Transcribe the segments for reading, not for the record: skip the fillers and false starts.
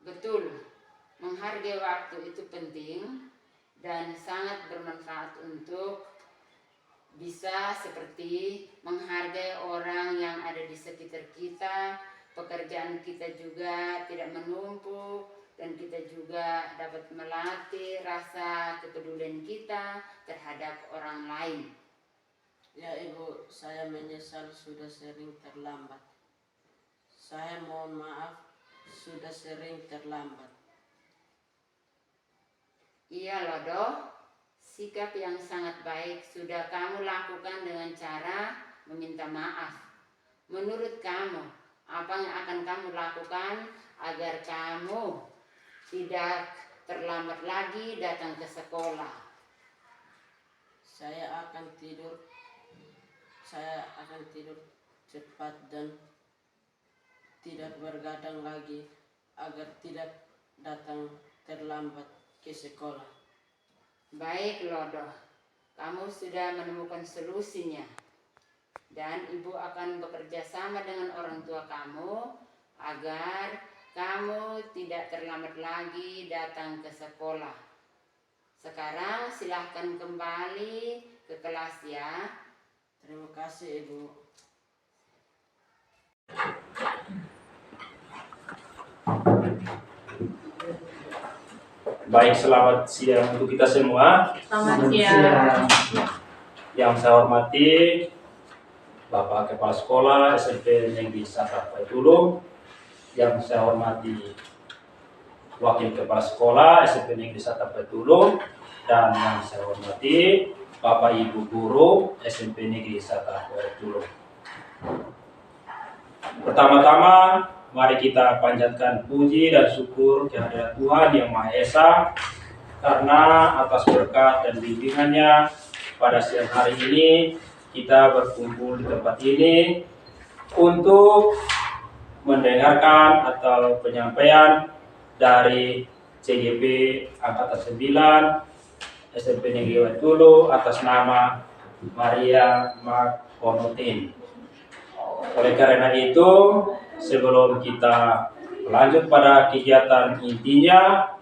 Betul, menghargai waktu itu penting dan sangat bermanfaat untuk bisa seperti menghargai orang yang ada di sekitar kita, pekerjaan kita juga tidak menumpuk, dan kita juga dapat melatih rasa kepedulian kita terhadap orang lain. Ya Ibu, saya menyesal sudah sering terlambat. Saya mohon maaf sudah sering terlambat. Iya Lodo, sikap yang sangat baik sudah kamu lakukan dengan cara meminta maaf. Menurut kamu, apa yang akan kamu lakukan agar kamu tidak terlambat lagi datang ke sekolah? Saya akan tidur cepat dan tidak bergadang lagi agar tidak datang terlambat ke sekolah. Baik Lodo, kamu sudah menemukan solusinya. Dan ibu akan bekerja sama dengan orang tua kamu agar kamu tidak terlambat lagi datang ke sekolah. Sekarang silahkan kembali ke kelas ya. Terima kasih Ibu. Baik, selamat siang untuk kita semua. Selamat siang. Yang saya hormati Bapak Kepala Sekolah SMP Negeri 1 Paitulung, yang saya hormati Wakil Kepala Sekolah SMP Negeri 1 Paitulung, dan yang saya hormati Bapak Ibu Guru SMP Negeri 1 Paitulung. Pertama-tama, mari kita panjatkan puji dan syukur kehadirat Tuhan Yang Maha Esa karena atas berkat dan bimbingannya pada siang hari ini kita berkumpul di tempat ini untuk mendengarkan atau penyampaian dari CGP Angkatan 9 SMP Negeri Paitulung atas nama Maria Markonotin. Oleh karena itu, sebelum kita lanjut pada kegiatan intinya,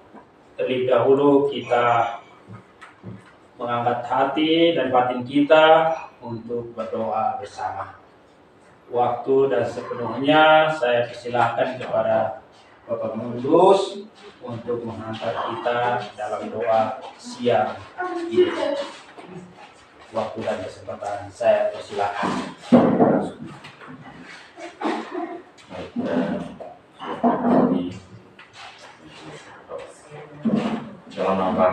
terlebih dahulu kita mengangkat hati dan batin kita untuk berdoa bersama. Waktu dan sepenuhnya saya persilahkan kepada Bapak Mundus untuk menghantar kita dalam doa siang ini. Waktu dan kesempatan saya persilahkan. Dalam nama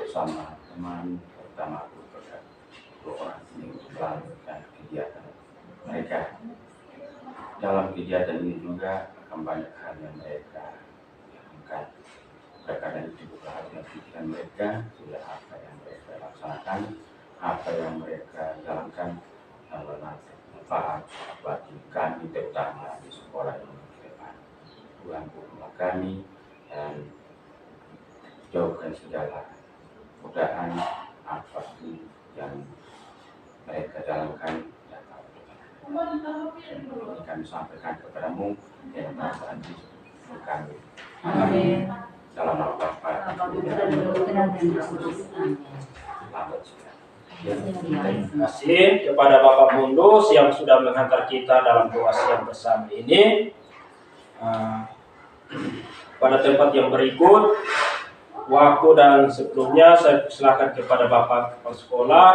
bersama teman pertama berkat doa ini untuk melanjutkan kegiatan mereka. Dalam kegiatan ini juga akan banyak hal yang mereka angkat. Terkadang itu perhatian pikiran mereka sudah apa yang mereka laksanakan, apa yang mereka jalankan bermanfaat bagi kami terutama di sekolah ini ke depan. Tuhan berkati kami dan jauhkan segala godaan apapun yang mereka jalankan. Ini kami sampaikan kepadamu dan perasaan kami. Amin. Dalam nama Bapa dan Terima kasih kepada Bapak Mundus yang sudah menghantar kita dalam doa siang bersama ini. Pada tempat yang berikut, waktu dan sebelumnya saya persilakan kepada Bapak Kepala Sekolah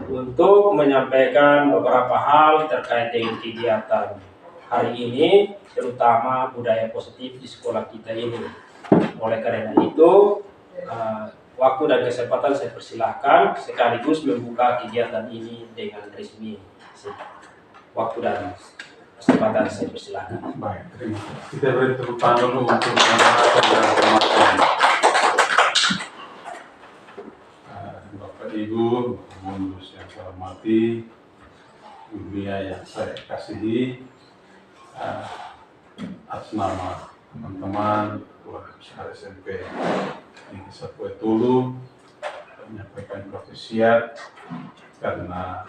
untuk menyampaikan beberapa hal terkait dengan kegiatan hari ini, terutama budaya positif di sekolah kita ini. Oleh karena itu, waktu dan kesempatan saya persilahkan sekaligus membuka kegiatan ini dengan resmi. Waktu dan kesempatan saya persilahkan. Baik, terima kasih. Kita beri tepuk tangan dulu untuk Bapak Ibu, Mundus yang saya hormati, dunia yang saya kasihi, atas nama teman-teman keluarga besar SMP Negeri 1 Paitulung, menyampaikan profesiat karena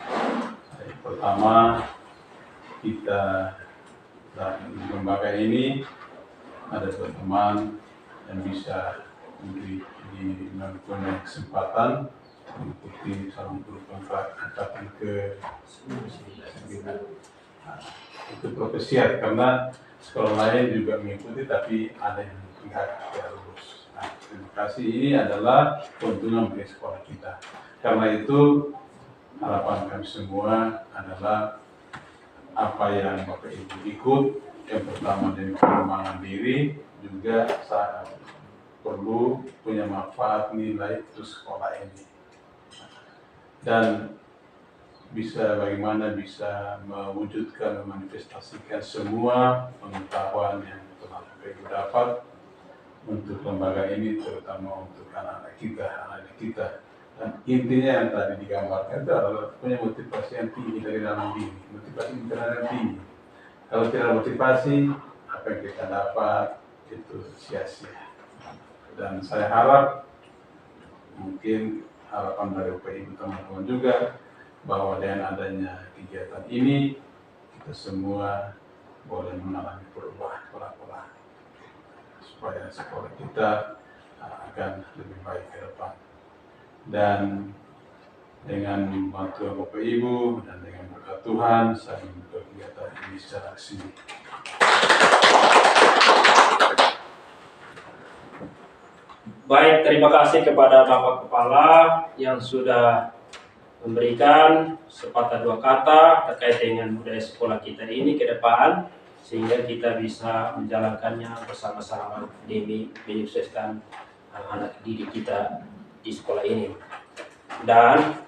yang pertama kita dan lembaga ini ada teman yang bisa mempunyai kesempatan mengikuti salam guru angkatan ke 9. Itu profesiat karena sekolah lain juga mengikuti tapi ada yang tidak lulus. Nah, terima kasih, ini adalah keuntungan bagi sekolah kita. Karena itu harapan kami semua adalah apa yang Bapak Ibu ikut, yang pertama dari pengembangan diri, juga sangat perlu punya manfaat nilai untuk sekolah ini. Dan bagaimana bisa mewujudkan, memanifestasikan semua pengetahuan yang telah Bapak Ibu dapat untuk lembaga ini, terutama untuk anak-anak kita. Dan intinya yang tadi digambarkan itu adalah punya motivasi yang tinggi dari dalam diri, motivasi internal yang tinggi. Kalau tidak motivasi, apa yang kita dapat itu sia-sia. Dan saya harap, mungkin harapan dari Bapak Ibu teman-teman juga, bahwa dengan adanya kegiatan ini, kita semua boleh mengalami perubahan pelan-pelan supaya sekolah kita akan lebih baik ke depan. Dan dengan bantuan Bapak Ibu dan dengan berkat Tuhan, saya membuka kegiatan ini secara resmi. Baik, terima kasih kepada Bapak Kepala yang sudah memberikan sepatah dua kata terkait dengan budaya sekolah kita ini ke depan, sehingga kita bisa menjalankannya bersama-sama demi menyukseskan anak didik kita di sekolah ini. Dan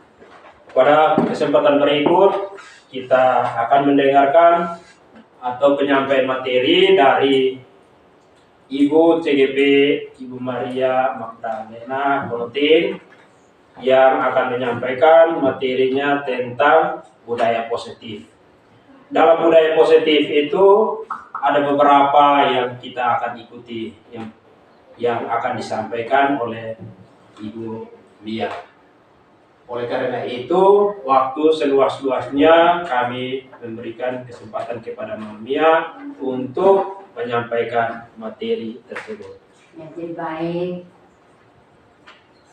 pada kesempatan berikut kita akan mendengarkan atau penyampaian materi dari Ibu CGP Ibu Maria Magdalena Bolotin yang akan menyampaikan materinya tentang budaya positif. Dalam budaya positif itu ada beberapa yang kita akan ikuti yang akan disampaikan oleh Ibu Mia. Oleh karena itu, waktu seluas-luasnya kami memberikan kesempatan kepada Mama Mia untuk menyampaikan materi tersebut. Jadi baik.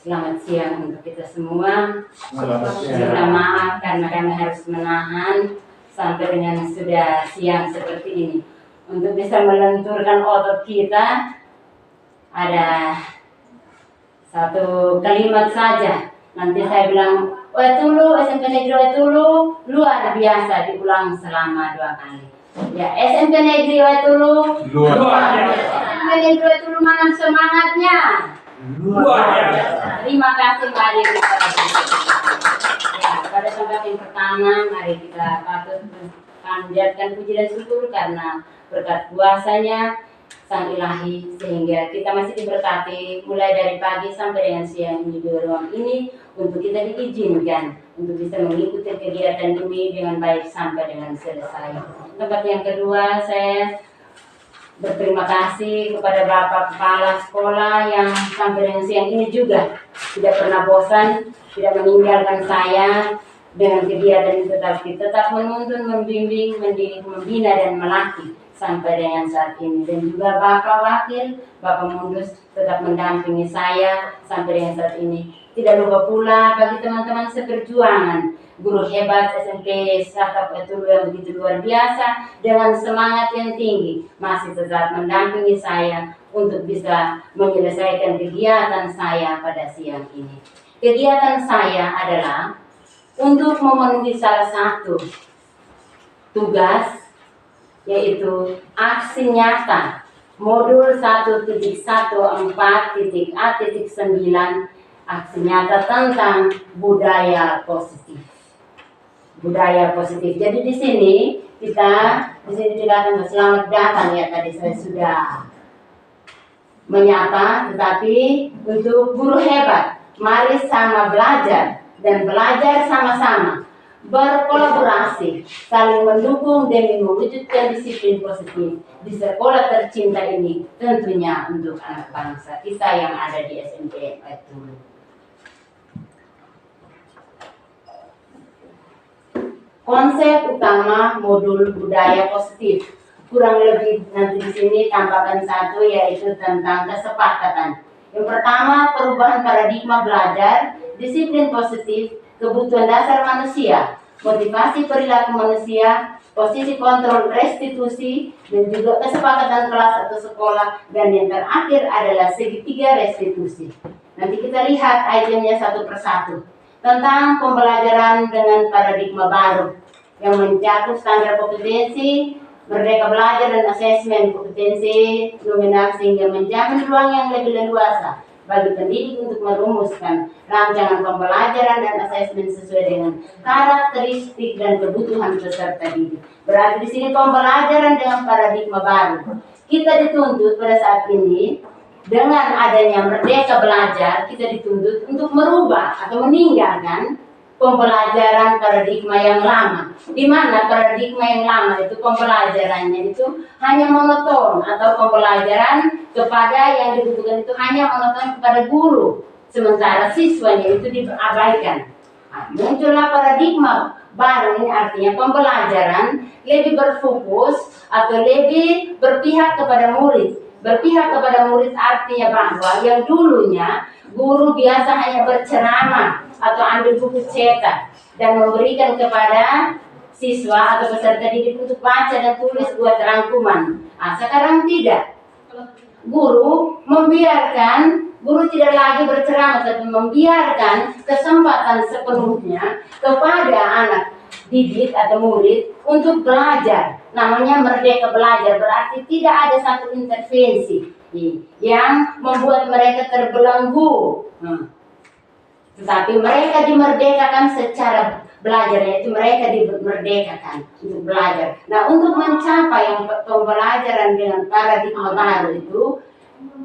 Selamat siang untuk kita semua. Selamat siang. Minta maaf karena kami harus menahan sampai dengan sudah siang seperti ini. Untuk bisa melenturkan otot kita, ada satu kalimat saja. Nanti saya bilang, Wetulu, SMP Negeri Wetulu, luar biasa, diulang selama 2 kali. Ya, SMP Negeri Wetulu, Luar biasa. SMP Negeri Wetulu, mana semangatnya? Luar biasa. Terima kasih, mari kita ya, pada tempat yang pertama, mari kita patut panjatkan puji dan syukur karena berkat kuasanya Sang Ilahi, sehingga kita masih diberkati mulai dari pagi sampai dengan siang ini di ruang ini, untuk kita diizinkan untuk bisa mengikuti kegiatan ini dengan baik sampai dengan selesai. Tempat yang kedua, saya berterima kasih kepada Bapak Kepala Sekolah yang sampai dengan siang ini juga tidak pernah bosan, tidak meninggalkan saya dengan kegiatan itu, tetap menuntun, membimbing, mendidik, membina dan melatih sampai dengan saat ini. Dan juga Bapak Wakil, Bapak Mundus tetap mendampingi saya sampai dengan saat ini. Tidak lupa pula bagi teman-teman seperjuangan, guru hebat SMP Sakap Wetulu yang begitu luar biasa dengan semangat yang tinggi, masih tetap mendampingi saya untuk bisa menyelesaikan kegiatan saya pada siang ini. Kegiatan saya adalah untuk memenuhi salah satu tugas, yaitu aksi nyata modul 1.14.A.9, aksi nyata tentang budaya positif. Budaya positif. Jadi di sini tidak akan selamat datang ya, tadi saya sudah menyapa, tetapi untuk guru hebat, mari sama belajar dan belajar sama-sama, berkolaborasi, saling mendukung demi mewujudkan disiplin positif di sekolah tercinta ini, tentunya untuk anak bangsa kita yang ada di SMP Wetulu. Konsep utama modul budaya positif. Kurang lebih nanti di sini tambahkan satu, yaitu tentang kesepakatan. Yang pertama, perubahan paradigma belajar, disiplin positif, kebutuhan dasar manusia, motivasi perilaku manusia, posisi kontrol restitusi, dan juga kesepakatan kelas atau sekolah, dan yang terakhir adalah segitiga restitusi. Nanti kita lihat itemnya satu persatu. Tentang pembelajaran dengan paradigma baru yang mencakup standar kompetensi, merdeka belajar dan asesmen kompetensi nominal sehingga menjamin ruang yang lebih leluasa bagi pendidik untuk merumuskan rancangan pembelajaran dan asesmen sesuai dengan karakteristik dan kebutuhan peserta didik. Berarti di sini pembelajaran dengan paradigma baru. Kita dituntut pada saat ini dengan adanya merdeka belajar, kita dituntut untuk merubah atau meninggalkan pembelajaran paradigma yang lama, di mana paradigma yang lama itu pembelajarannya itu hanya monoton, atau pembelajaran kepada yang dibutuhkan itu hanya monoton kepada guru, sementara siswanya itu diabaikan. Nah, muncullah paradigma baru, ini artinya pembelajaran lebih berfokus atau lebih berpihak kepada murid. Berpihak kepada murid artinya bahwa yang dulunya guru biasa hanya berceramah atau ambil buku cetak dan memberikan kepada siswa atau peserta didik untuk baca dan tulis buat rangkuman. Nah, sekarang tidak. Guru tidak lagi berceramah, tapi membiarkan kesempatan sepenuhnya kepada anak didik atau murid untuk belajar. Namanya merdeka belajar, berarti tidak ada satu intervensi yang membuat mereka terbelenggu. Tetapi mereka dimerdekakan secara belajar, yaitu mereka dimerdekakan untuk belajar. Nah, untuk mencapai pembelajaran dengan paradigma baru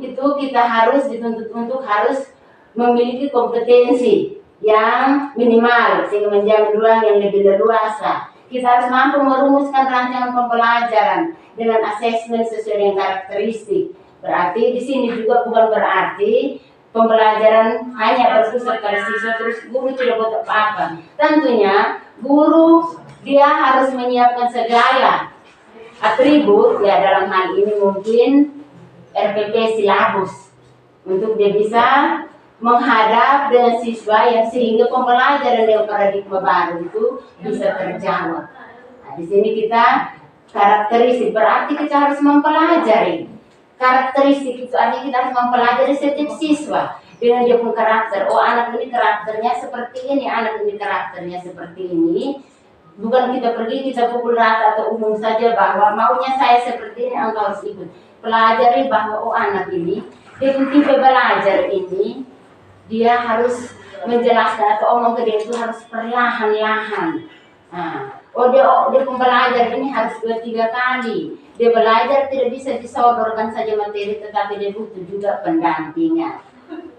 itu kita harus dituntut untuk harus memiliki kompetensi yang minimal sehingga menjamin ruang yang lebih leluasa. Kita harus mampu merumuskan rancangan pembelajaran dengan asesmen sesuai dengan karakteristik. Berarti di sini juga bukan berarti pembelajaran hanya berpusat pada siswa terus guru tidak buat apa-apa. Tentunya guru dia harus menyiapkan segala atribut, ya dalam hal ini mungkin RPP silabus, untuk dia bisa menghadap dengan siswa yang sehingga pembelajaran dengan paradigma baru itu bisa terjawab. Nah, di sini kita karakteristik, berarti kita harus mempelajari karakteristik itu, artinya kita harus mempelajari setiap siswa dengan dia punya karakter. Oh, anak ini karakternya seperti ini, anak ini karakternya seperti ini. Bukan kita pergi kita pukul rata atau umum saja bahwa maunya saya seperti ini, engkau harus ikut. Pelajari bahwa oh anak ini dia tipe belajar ini dia harus menjelaskan atau omong ke dia itu harus perlahan-lahan. Nah, dia pembelajar ini harus 2-3 kali. Dia belajar tidak bisa disodorkan saja materi, tetapi dia butuh juga pendampingan.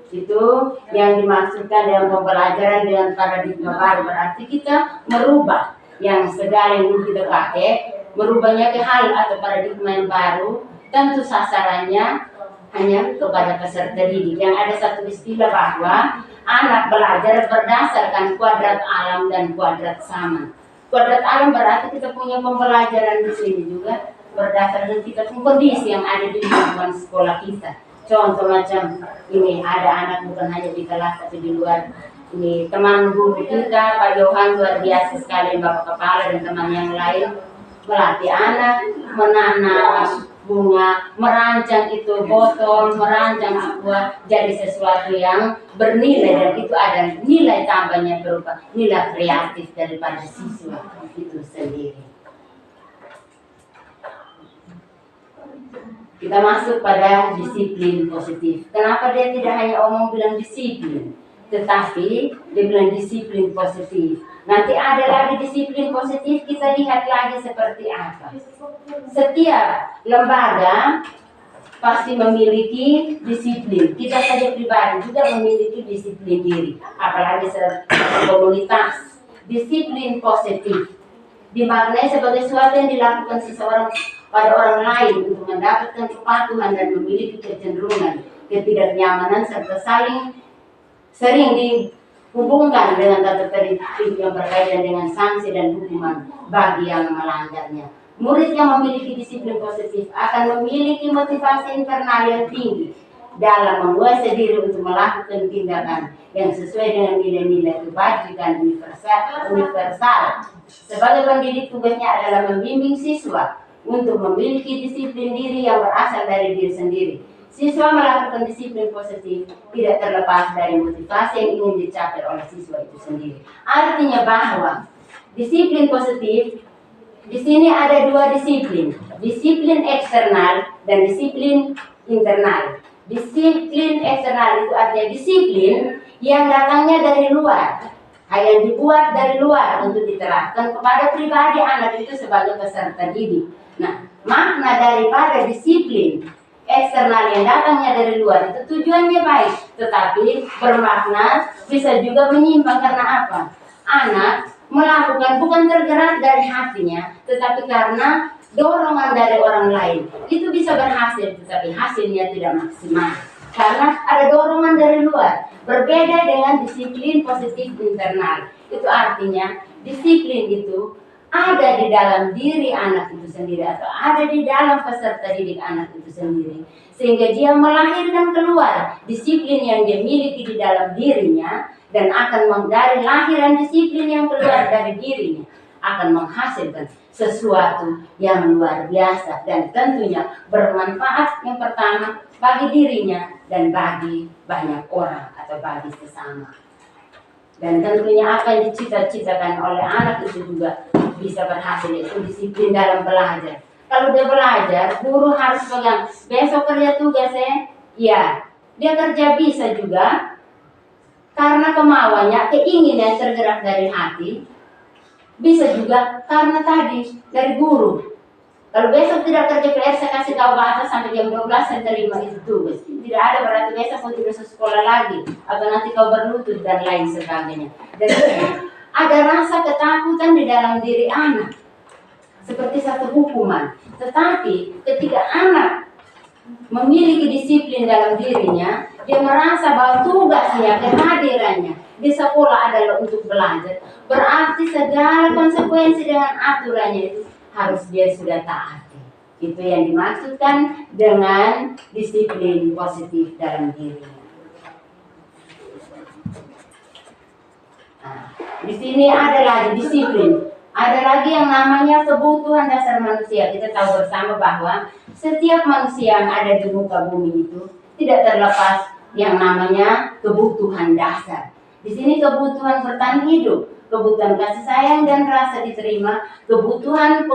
Itu yang dimaksudkan dengan pembelajaran dengan paradigma baru. Berarti kita merubah yang segala yang dulu kita pakai, merubahnya ke hal atau paradigma yang baru. Tentu sasarannya hanya kepada peserta didik. Yang ada satu istilah bahwa anak belajar berdasarkan kuadrat alam dan kuadrat sama. Kuadrat alam berarti kita punya pembelajaran di sini juga berdasarkan kita punya kondisi yang ada di lingkungan sekolah kita. Contoh macam ini, ada anak bukan hanya di kelas tapi di luar. Ini teman guru kita Pak Johan luar biasa sekali, Bapak Kepala dan teman yang lain melatih anak menanam bunga, merancang itu botol, merancang sebuah jadi sesuatu yang bernilai, dan itu ada nilai tambahnya berupa nilai kreatif daripada siswa itu sendiri. Kita masuk pada disiplin positif. Kenapa dia tidak hanya omong bilang disiplin, tetapi dia bilang disiplin positif. Nanti ada lagi disiplin positif, kita lihat lagi seperti apa. Setiap lembaga pasti memiliki disiplin. Kita saja pribadi juga memiliki disiplin diri, apalagi komunitas. Disiplin positif dimaknai sebagai sesuatu yang dilakukan seseorang pada orang lain untuk mendapatkan kepatuhan dan memiliki kecenderungan ketidaknyamanan serta sering hubungkan dengan tata tertib yang berkaitan dengan sanksi dan hukuman bagi yang melanggarnya. Murid yang memiliki disiplin positif akan memiliki motivasi internal yang tinggi dalam menguasai diri untuk melakukan tindakan yang sesuai dengan nilai-nilai kebajikan universal. Sebagai pendidik, tugasnya adalah membimbing siswa untuk memiliki disiplin diri yang berasal dari diri sendiri. Siswa melakukan disiplin positif tidak terlepas dari motivasi yang ingin dicapai oleh siswa itu sendiri. Artinya bahwa disiplin positif di sini ada dua disiplin, disiplin eksternal dan disiplin internal. Disiplin eksternal itu artinya disiplin yang datangnya dari luar, yang dibuat dari luar untuk diterapkan kepada pribadi anak itu sebagai peserta didik. Nah, makna daripada disiplin eksternal yang datangnya dari luar itu tujuannya baik, tetapi bermakna bisa juga menyimpang. Karena apa? Anak melakukan bukan tergerak dari hatinya, tetapi karena dorongan dari orang lain. Itu bisa berhasil, tetapi hasilnya tidak maksimal karena ada dorongan dari luar. Berbeda dengan disiplin positif internal. Itu artinya disiplin itu ada di dalam diri anak itu sendiri atau ada di dalam peserta didik anak itu sendiri, sehingga dia melahirkan keluar disiplin yang dia miliki di dalam dirinya, dan akan dari lahiran disiplin yang keluar dari dirinya akan menghasilkan sesuatu yang luar biasa dan tentunya bermanfaat yang pertama bagi dirinya dan bagi banyak orang atau bagi sesama. Dan tentunya apa yang dicita-citakan oleh anak itu juga bisa berhasil, itu disiplin dalam belajar. Kalau dia belajar, guru harus pegang, besok kerja tugas ya, dia kerja bisa juga karena kemauannya, keinginan tergerak dari hati. Bisa juga karena tadi dari guru. Kalau besok tidak kerja PR, saya kasih tahu batas sampai jam 12 saya terima itu tugas. Tidak ada berarti besok kau tidak sekolah lagi, atau nanti kau berlutut dan lain sebagainya. Dan ada rasa ketakutan di dalam diri anak, seperti satu hukuman. Tetapi ketika anak memiliki disiplin dalam dirinya, dia merasa bahwa tugasnya, kehadirannya di sekolah adalah untuk belajar. Berarti segala konsekuensi dengan aturannya itu harus dia sudah taati. Itu yang dimaksudkan dengan disiplin positif dalam dirinya. Nah, di sini ada lagi disiplin. Ada lagi yang namanya kebutuhan dasar manusia. Kita tahu bersama bahwa setiap manusia yang ada di muka bumi itu tidak terlepas yang namanya kebutuhan dasar. Di sini kebutuhan bertahan hidup, kebutuhan kasih sayang dan rasa diterima, kebutuhan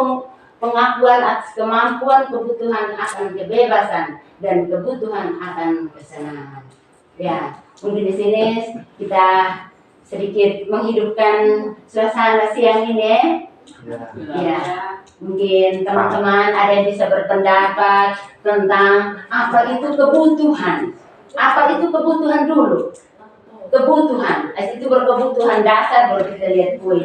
pengakuan atas kemampuan, kebutuhan akan kebebasan, dan kebutuhan akan kesenangan. Ya, mungkin di sini kita sedikit menghidupkan suasana siang ini. Ya, mungkin teman-teman ada yang bisa berpendapat tentang apa itu kebutuhan. Apa itu kebutuhan dulu? Kebutuhan, itu berkebutuhan dasar. Baru kita lihat poin.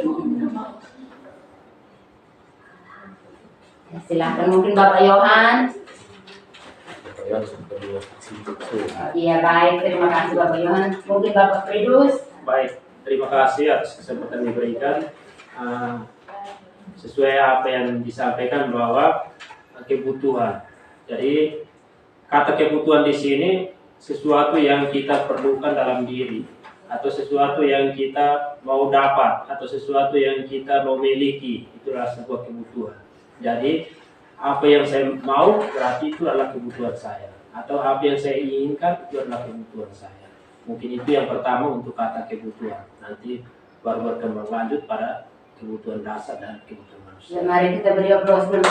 Ya, silakan mungkin Bapak Yohan. Iya baik, terima kasih Bapak Yohan. Mungkin Bapak Fridus. Baik, terima kasih atas kesempatan diberikan. Sesuai apa yang disampaikan bahwa kebutuhan. Jadi kata kebutuhan di sini sesuatu yang kita perlukan dalam diri, atau sesuatu yang kita mau dapat, atau sesuatu yang kita mau miliki, itulah sebuah kebutuhan. Jadi apa yang saya mau berarti itu adalah kebutuhan saya, atau apa yang saya inginkan itu adalah kebutuhan saya. Mungkin itu yang pertama untuk kata kebutuhan. Nanti baru berkembang lanjut pada kebutuhan dasar dan kebutuhan manusia. Ya, mari kita beri aplaus dulu.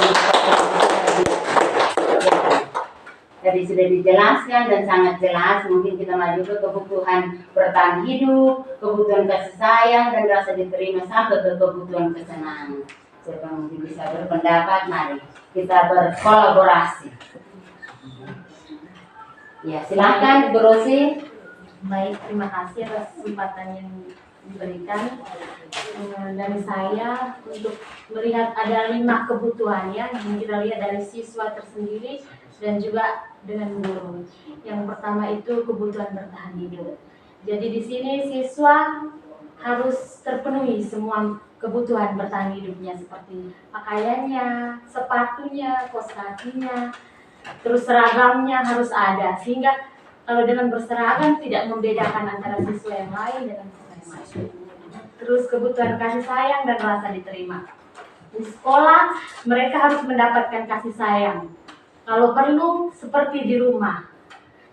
Tadi sudah dijelaskan dan sangat jelas. Mungkin kita maju ke kebutuhan bertahan hidup, kebutuhan kasih sayang dan rasa diterima, sampai ke kebutuhan kesenangan. Siapa mungkin bisa berpendapat? Mari kita berkolaborasi. Ya, silakan Bu Rosi. Baik, terima kasih atas kesempatan yang diberikan dari saya untuk melihat ada 5 kebutuhannya yang kita lihat dari siswa tersendiri dan juga dengan guru. Yang pertama itu kebutuhan bertahan hidup. Jadi di sini siswa harus terpenuhi semua kebutuhan bertahan hidupnya seperti pakaiannya, sepatunya, kaos kakinya, terus seragamnya harus ada. Sehingga kalau dengan berseragam tidak membedakan antara siswa yang lain dengan siswa yang lain. Terus kebutuhan kasih sayang dan rasa diterima. Di sekolah mereka harus mendapatkan kasih sayang. Kalau perlu seperti di rumah.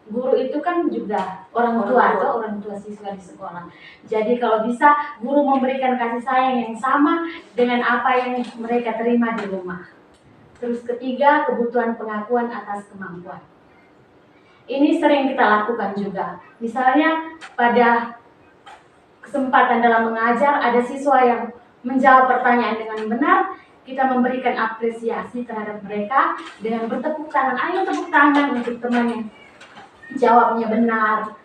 Guru itu kan juga orang tua atau orang tua siswa di sekolah. Jadi kalau bisa guru memberikan kasih sayang yang sama dengan apa yang mereka terima di rumah. Terus ketiga, kebutuhan pengakuan atas kemampuan. Ini sering kita lakukan juga. Misalnya pada kesempatan dalam mengajar ada siswa yang menjawab pertanyaan dengan benar, kita memberikan apresiasi terhadap mereka dengan bertepuk tangan. Ayo tepuk tangan untuk teman yang jawabnya benar.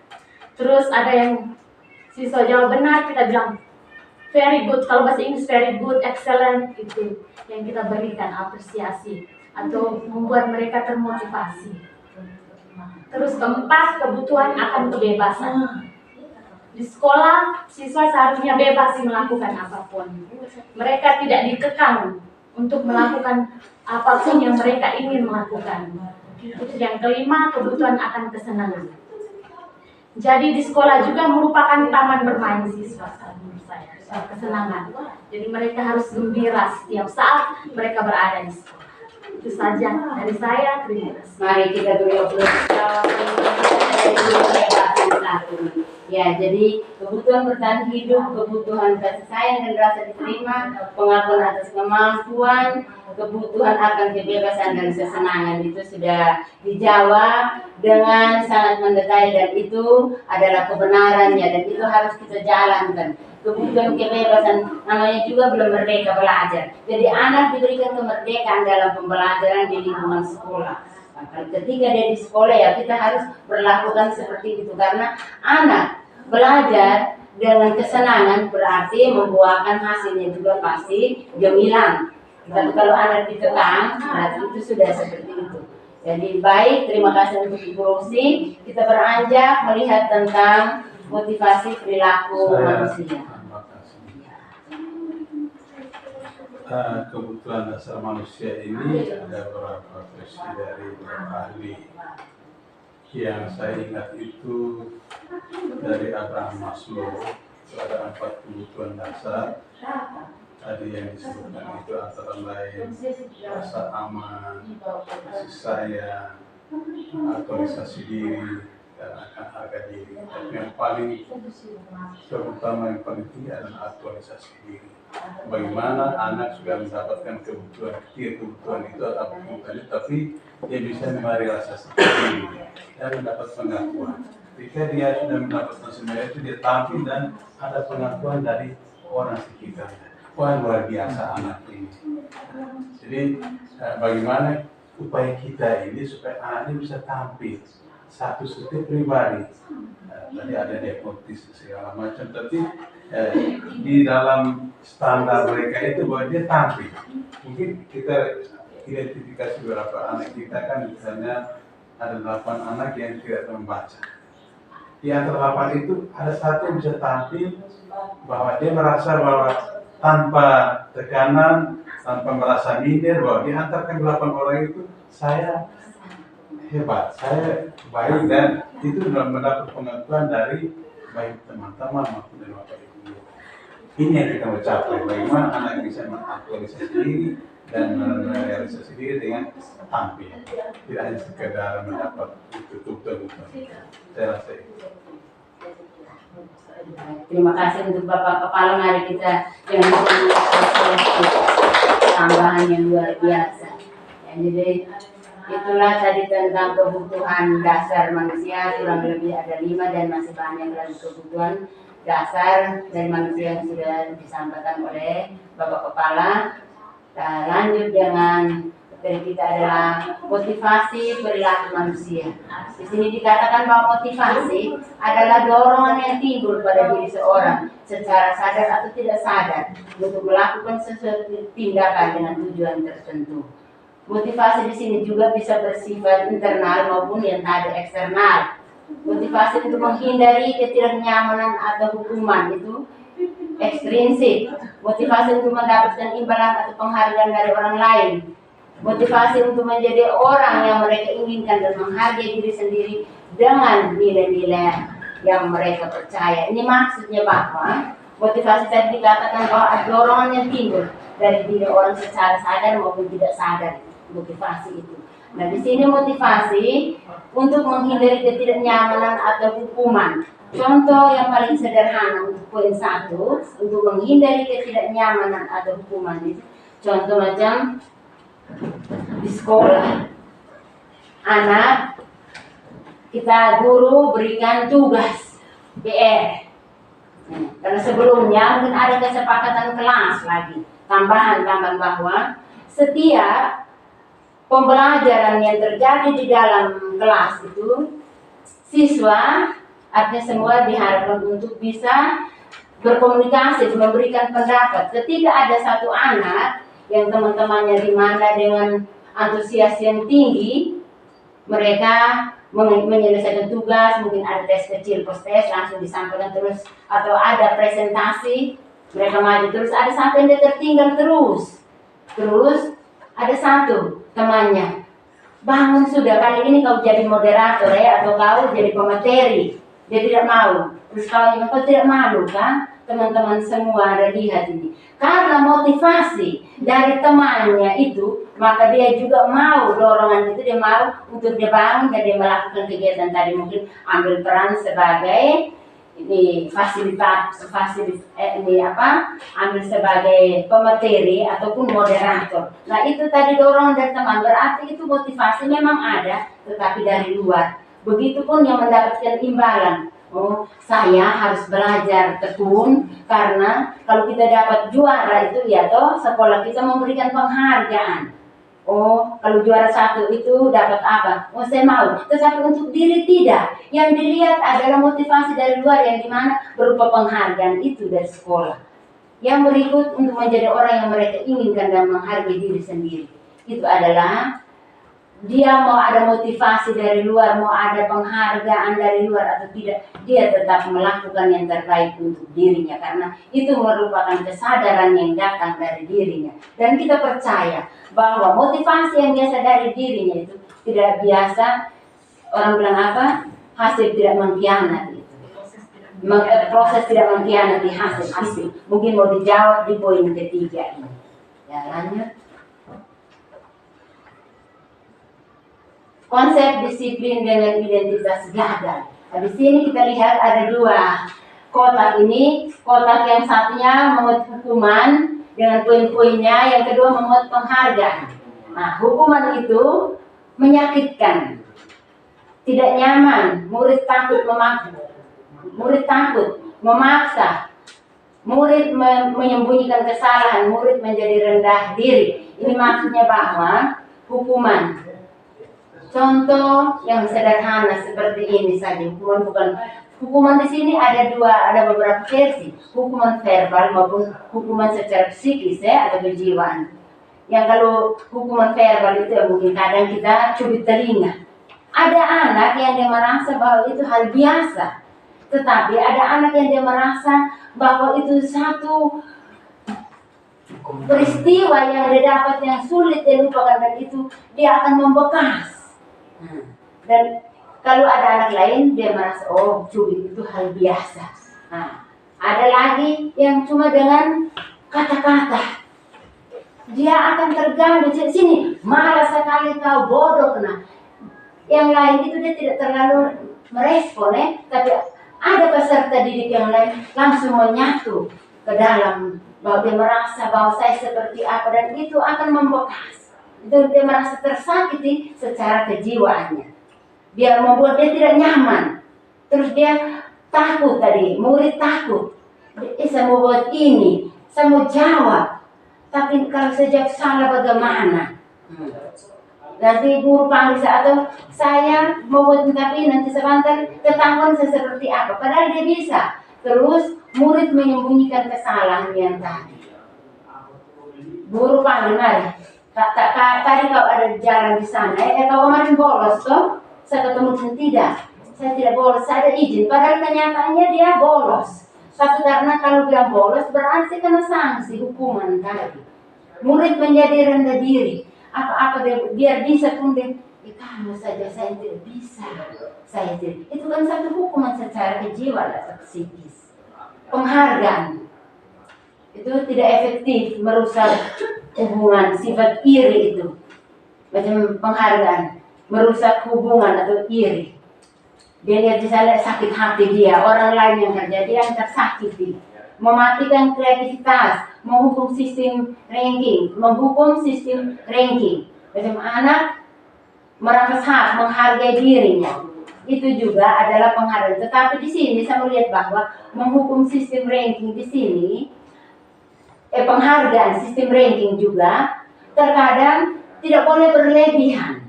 Terus ada yang siswa jawab benar, kita bilang very good. Kalau bahasa Inggris very good, excellent, itu yang kita berikan apresiasi atau membuat mereka termotivasi. Terus keempat, kebutuhan akan kebebasan. Di sekolah, siswa seharusnya bebas melakukan apapun. Mereka tidak dikekang untuk melakukan apapun yang mereka ingin melakukan. Terus yang kelima, kebutuhan akan kesenangan. Jadi di sekolah juga merupakan taman bermain siswa, menurut saya, kesenangan. Jadi mereka harus gembira setiap saat mereka berada di sekolah. Itu saja dari saya. Terima kasih. Mari kita beri apresiasi. Ya, jadi kebutuhan bertahan hidup, kebutuhan kasih sayang dan rasa diterima, pengakuan atas kemampuan, kebutuhan akan kebebasan dan kesenangan itu sudah dijawab dengan sangat mendetail dan itu adalah kebenarannya dan itu harus kita jalankan. Kebutuhan kebebasan namanya juga belum merdeka belajar. Jadi anak diberikan kemerdekaan dalam pembelajaran di lingkungan sekolah. Ketika dia di sekolah ya kita harus berlakukan seperti itu karena anak belajar dengan kesenangan berarti membuahkan hasilnya juga pasti gemilang. Tapi kalau anak dikekang berarti itu sudah seperti itu. Jadi baik, terima kasih untuk Ibu Rosi. Kita beranjak melihat tentang motivasi perilaku manusia. Kebutuhan dasar manusia ini ada beberapa versi dari beberapa ahli. Yang saya ingat itu dari Abraham Maslow, itu ada 4 kebutuhan dasar. Tadi yang disebutkan itu antara lain rasa aman, kasih sayang, aktualisasi diri, dan akan harga diri. Tapi yang paling terutama yang paling tinggi adalah aktualisasi diri. Bagaimana anak sudah mendapatkan kebutuhan itu atau kebutuhannya, tapi dia bisa mencari rasa sendiri dan mendapat pengakuan. Ketika dia sudah mendapatkan semua itu, dia tampil dan ada pengakuan dari orang sekitarnya. Wah, luar biasa anak ini. Jadi bagaimana upaya kita ini supaya anak ini bisa tampil satu setiap pribadi. Tadi ada diagnosis segala macam, tapi di dalam standar mereka itu bahwa dia tampil. Mungkin kita identifikasi beberapa anak kita kan misalnya ada 8 anak yang tidak membaca. Di antara 8 itu ada 1 yang bisa tampil bahwa dia merasa bahwa tanpa tekanan, tanpa merasa minder bahwa di antara 8 orang itu saya hebat, saya baik dan itu mendapat pengakuan dari baik teman-teman maupun dari bapak ibu. Ini yang kita mau capai, bagaimana anak bisa mengaktualisasi diri dan merealisasi diri dengan tampil, tidak hanya sekedar mendapat itu kebutuhan. Saya rasa itu. Terima kasih untuk Bapak Kepala. Mari kita dengan tambahan yang luar biasa. Ya, jadi itulah tadi tentang kebutuhan dasar manusia, kurang lebih ada 5 dan masih banyak lagi kebutuhan dasar dari manusia yang sudah disampaikan oleh Bapak Kepala. Kita lanjut dengan materi kita adalah motivasi perilaku manusia. Di sini dikatakan bahwa motivasi adalah dorongan yang timbul pada diri seorang secara sadar atau tidak sadar untuk melakukan sesuatu tindakan dengan tujuan tertentu. Motivasi di sini juga bisa bersifat internal maupun yang tadi eksternal. Motivasi untuk menghindari ketidaknyamanan atau hukuman itu ekstrinsik. Motivasi untuk mendapatkan imbalan atau penghargaan dari orang lain. Motivasi untuk menjadi orang yang mereka inginkan dan menghargai diri sendiri dengan nilai-nilai yang mereka percaya. Ini maksudnya bahwa motivasi tadi dikatakan bahwa ada dorongan yang timbul dari diri orang secara sadar maupun tidak sadar. Motivasi itu. Nah, di sini motivasi untuk menghindari ketidaknyamanan atau hukuman. Contoh yang paling sederhana untuk poin 1, untuk menghindari ketidaknyamanan atau hukuman itu. Contoh macam di sekolah, anak kita guru berikan tugas PR. Karena sebelumnya mungkin ada kesepakatan kelas lagi, tambahan bahwa setiap pembelajaran yang terjadi di dalam kelas itu, siswa artinya semua diharapkan untuk bisa berkomunikasi, memberikan pendapat. Ketika ada satu anak yang teman-temannya di mana dengan antusias yang tinggi, mereka menyelesaikan tugas, mungkin ada tes kecil, post-tes, langsung disampaikan terus, atau ada presentasi, mereka maju terus, ada satu yang dia tertinggal terus ada satu temannya, bangun sudah, kali ini kau jadi moderator ya, atau kau jadi pemateri. Dia tidak mau. Terus kau tidak malu kan? Teman-teman semua ada lihat ini. Karena motivasi dari temannya itu, maka dia juga mau, dorongan itu dia mau untuk dia bangun dan dia melakukan kegiatan tadi, mungkin ambil peran sebagai ambil sebagai pemateri ataupun moderator. Nah, itu tadi dorongan dari teman, berarti itu motivasi memang ada, tetapi dari luar. Begitupun yang mendapatkan imbalan. Oh, saya harus belajar tekun karena kalau kita dapat juara itu ya toh sekolah kita memberikan penghargaan. Oh, kalau juara 1 itu dapat apa? Oh, saya mau. Tetapi untuk diri tidak. Yang dilihat adalah motivasi dari luar yang dimana berupa penghargaan itu dari sekolah. Yang berikut untuk menjadi orang yang mereka inginkan dan menghargai diri sendiri. Itu adalah dia mau ada motivasi dari luar, mau ada penghargaan dari luar atau tidak, dia tetap melakukan yang terbaik untuk dirinya karena itu merupakan kesadaran yang datang dari dirinya. Dan kita percaya bahwa motivasi yang biasa dari dirinya itu tidak biasa, orang bilang apa? Hasil tidak mengkhianati. Proses tidak mengkhianati hasil. Mungkin mau dijawab di poin ketiga ini. Ya, lanjut. Konsep disiplin dengan identitas gagal. Nah, di sini kita lihat ada 2 kotak ini. Kotak yang satunya memuat hukuman dengan poin-poinnya, yang kedua memuat penghargaan. Nah, hukuman itu menyakitkan, tidak nyaman, murid takut memaksa, murid menyembunyikan kesalahan, murid menjadi rendah diri. Ini maksudnya bahwa hukuman. Contoh yang sederhana seperti ini saja, hukuman di sini ada beberapa versi, hukuman verbal maupun hukuman secara psikis ya, atau kejiwaan. Yang kalau hukuman verbal itu ya mungkin kadang kita cubit telinga. Ada anak yang dia merasa bahwa itu hal biasa, tetapi ada anak yang dia merasa bahwa itu satu peristiwa yang dia dapat yang sulit dia lupakan, dan itu dia akan membekas. Dan kalau ada anak lain dia merasa oh cubit itu hal biasa. Nah, ada lagi yang cuma dengan kata-kata dia akan terganggu. Sini marah sekali kau bodoh. Nah, yang lain itu dia tidak terlalu merespon tapi ada peserta didik yang lain langsung menyatu ke dalam bahwa dia merasa bahwa saya seperti apa, dan itu akan membekas. Itu dia merasa tersakiti secara kejiwaannya. Dia membuat dia tidak nyaman. Terus dia takut tadi, murid takut. Saya mau buat ini, saya mau jawab. Tapi kalau sejak salah bagaimana? Nanti guru panggil saya, atau saya mau buat tapi nanti sebentar ketahuan saya seperti apa. Padahal dia bisa. Terus murid menyembunyikan kesalahan yang tadi. Guru panggil, mari. Tadi kau ada jalan di sana, kau kemarin bolos toh? Saya ketemu tidak. saya tidak bolos, saya ada izin. Padahal kenyataannya dia bolos. Tapi karena kalau bilang bolos berarti kena sanksi hukuman tadi. Murid menjadi rendah diri. Apa-apa dia biar bisa pun dia, kamu saja saya tidak bisa. Saya tidak. Itu kan satu hukuman secara kejiwaan atau psikis. Penghargaan itu tidak efektif, merusak hubungan, sifat iri itu. Macam penghargaan, merusak hubungan atau iri. Dia lihat di sana sakit hati dia, orang lain yang kerja dia yang tersakiti, mematikan kreativitas, menghukum sistem ranking, Macam anak merampas hak, menghargai dirinya, itu juga adalah penghargaan. Tetapi di sini saya melihat bahwa menghukum sistem ranking di sini, penghargaan sistem ranking juga terkadang tidak boleh berlebihan,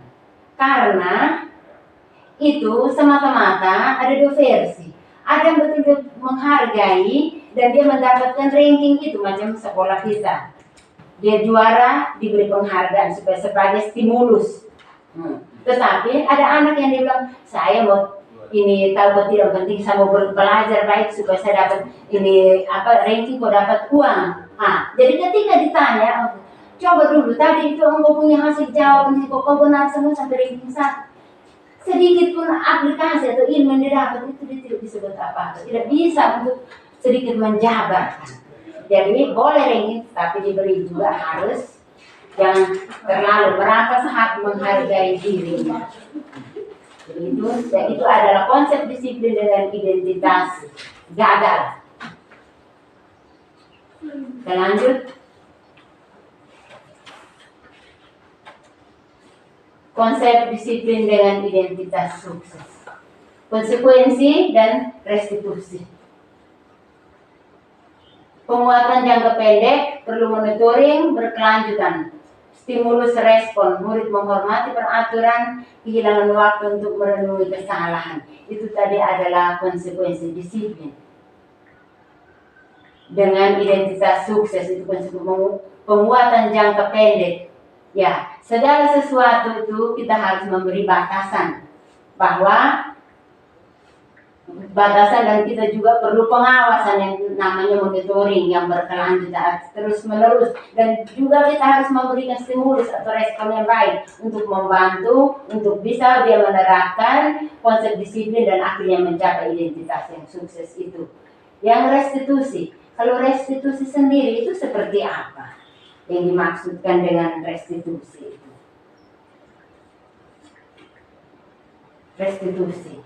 karena itu semata-mata ada dua versi. Ada yang betul-betul menghargai dan dia mendapatkan ranking itu, macam sekolah kita. Dia juara, diberi penghargaan supaya sebagai stimulus. Tetapi ada anak yang dia bilang, saya mau ini tahu tidak penting, saya mau belajar baik supaya saya dapat ini ranking, kok dapat uang. Jadi ketika ditanya, coba dulu tadi itu engkau punya hasil jawaban, kok benar semua sampai ranking 1. Sedikit pun aplikasi atau ilmu yang didapat itu dia tidak disebut apa-apa, tidak bisa untuk sedikit menjabarkan. Jadi boleh ranking, tapi diberi juga harus jangan terlalu merampas hak, menghargai dirinya. Itu adalah konsep disiplin dengan identitas gagal. Kita lanjut. Konsep disiplin dengan identitas sukses. Konsekuensi dan restitusi. Penguatan jangka pendek perlu monitoring berkelanjutan. Stimulus respon, murid menghormati peraturan, kehilangan waktu untuk merenungi kesalahan. Itu tadi adalah konsekuensi disiplin. Dengan identitas sukses itu konsekuensi penguatan jangka pendek. Ya, segala sesuatu itu kita harus memberi batasan, bahwa batasan, dan kita juga perlu pengawasan yang namanya monitoring yang berkelanjutan terus menerus, dan juga kita harus memberikan stimulus atau respon yang baik untuk membantu untuk bisa dia menerapkan konsep disiplin dan akhirnya mencapai identitas yang sukses itu. Yang restitusi, kalau restitusi sendiri itu seperti apa yang dimaksudkan dengan restitusi itu? Restitusi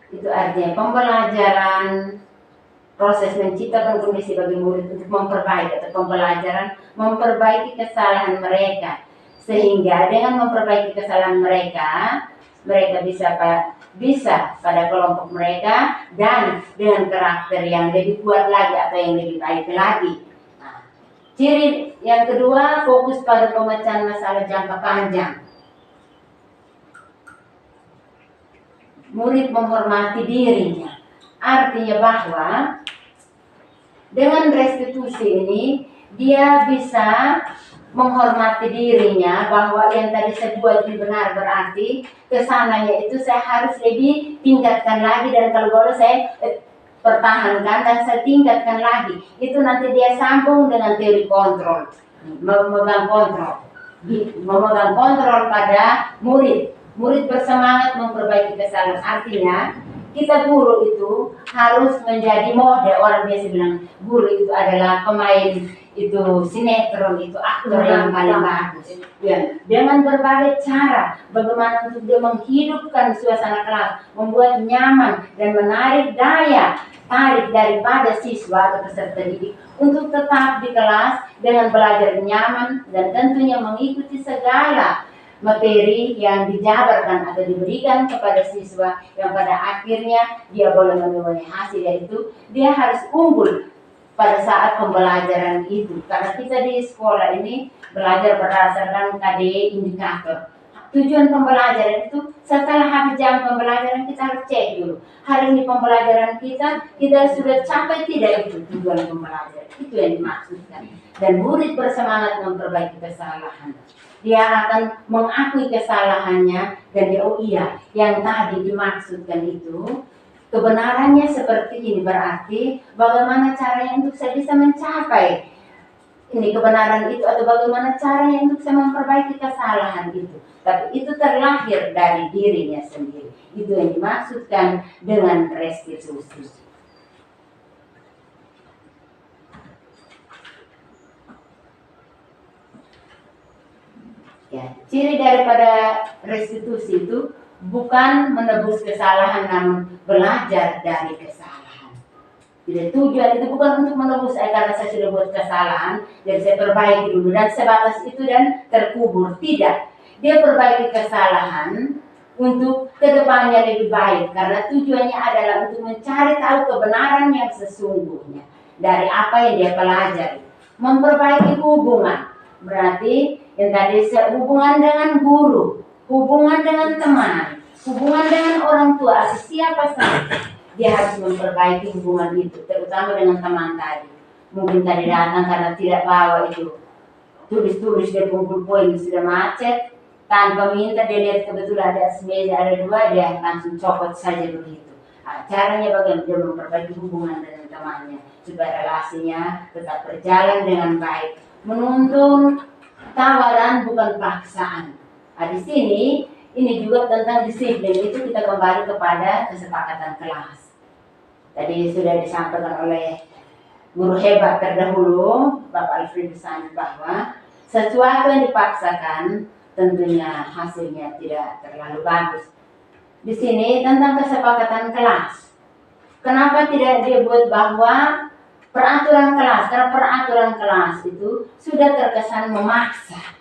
itu artinya pembelajaran, proses menciptakan kondisi bagi murid untuk memperbaiki atau pembelajaran, memperbaiki kesalahan mereka, sehingga dengan memperbaiki kesalahan mereka bisa pada kelompok mereka dan dengan karakter yang lebih kuat lagi atau yang lebih baik lagi. Ciri yang kedua, fokus pada pemecahan masalah jangka panjang. Murid menghormati dirinya. Artinya bahwa dengan restitusi ini dia bisa menghormati dirinya, bahwa yang tadi saya buat ini benar, berarti kesananya itu saya harus lebih tingkatkan lagi, dan kalau boleh saya pertahankan dan saya tingkatkan lagi. Itu nanti dia sambung dengan teori kontrol, memegang kontrol pada murid. Murid bersemangat memperbaiki kesalahan. Artinya kita guru itu harus menjadi model. Orang biasa bilang guru itu adalah pemain itu sinetron, itu aktor yang paling bagus. Ya, dengan berbagai cara bagaimana untuk dia menghidupkan suasana kelas, membuat nyaman dan menarik daya tarik daripada siswa atau peserta didik untuk tetap di kelas dengan belajar nyaman dan tentunya mengikuti segala materi yang dijabarkan atau diberikan kepada siswa, yang pada akhirnya dia boleh menuai hasil, yaitu dia harus unggul pada saat pembelajaran itu. Karena kita di sekolah ini belajar berdasarkan KDE indikator. Tujuan pembelajaran itu setelah habis jam pembelajaran kita harus cek dulu. Hari ini pembelajaran kita sudah capai tidak itu tujuan pembelajaran. Itu yang dimaksudkan. Dan murid bersemangat memperbaiki kesalahan. dia akan mengakui kesalahannya dan dia, oh iya, yang tadi dimaksudkan itu kebenarannya seperti ini, berarti bagaimana caranya untuk saya bisa mencapai ini kebenaran itu, atau bagaimana caranya untuk saya memperbaiki kesalahan itu. Tapi itu terlahir dari dirinya sendiri. Itu yang dimaksudkan dengan restitusi. Ya, ciri daripada restitusi itu bukan menebus kesalahan, namun belajar dari kesalahan. Jadi tujuan itu bukan untuk menebus, karena saya sudah buat kesalahan, jadi saya perbaiki dulu dan sebatas itu dan terkubur. Tidak, dia perbaiki kesalahan untuk kedepannya lebih baik, karena tujuannya adalah untuk mencari tahu kebenaran yang sesungguhnya dari apa yang dia pelajari. Memperbaiki hubungan, berarti yang tadi hubungan dengan guru, hubungan dengan teman, hubungan dengan orang tua, atau siapa saja. Dia harus memperbaiki hubungan itu, terutama dengan teman tadi. Mungkin tadi datang karena tidak bawa itu tulis-tulis, dia kumpul poin sudah macet, tanpa minta, dia lihat kebetulan ada meja ada 2, dia langsung copot saja begitu. Nah, caranya bagaimana dia memperbaiki hubungan dengan temannya supaya relasinya tetap berjalan dengan baik. Menuntun tawaran bukan paksaan. Nah, di sini ini juga tentang disiplin, itu kita kembali kepada kesepakatan kelas. Tadi sudah disampaikan oleh guru hebat terdahulu, Bapak Alfred Sani, bahwa sesuatu yang dipaksakan tentunya hasilnya tidak terlalu bagus. Di sini tentang kesepakatan kelas. Kenapa tidak dibuat bahwa peraturan kelas? Karena peraturan kelas itu sudah terkesan memaksa,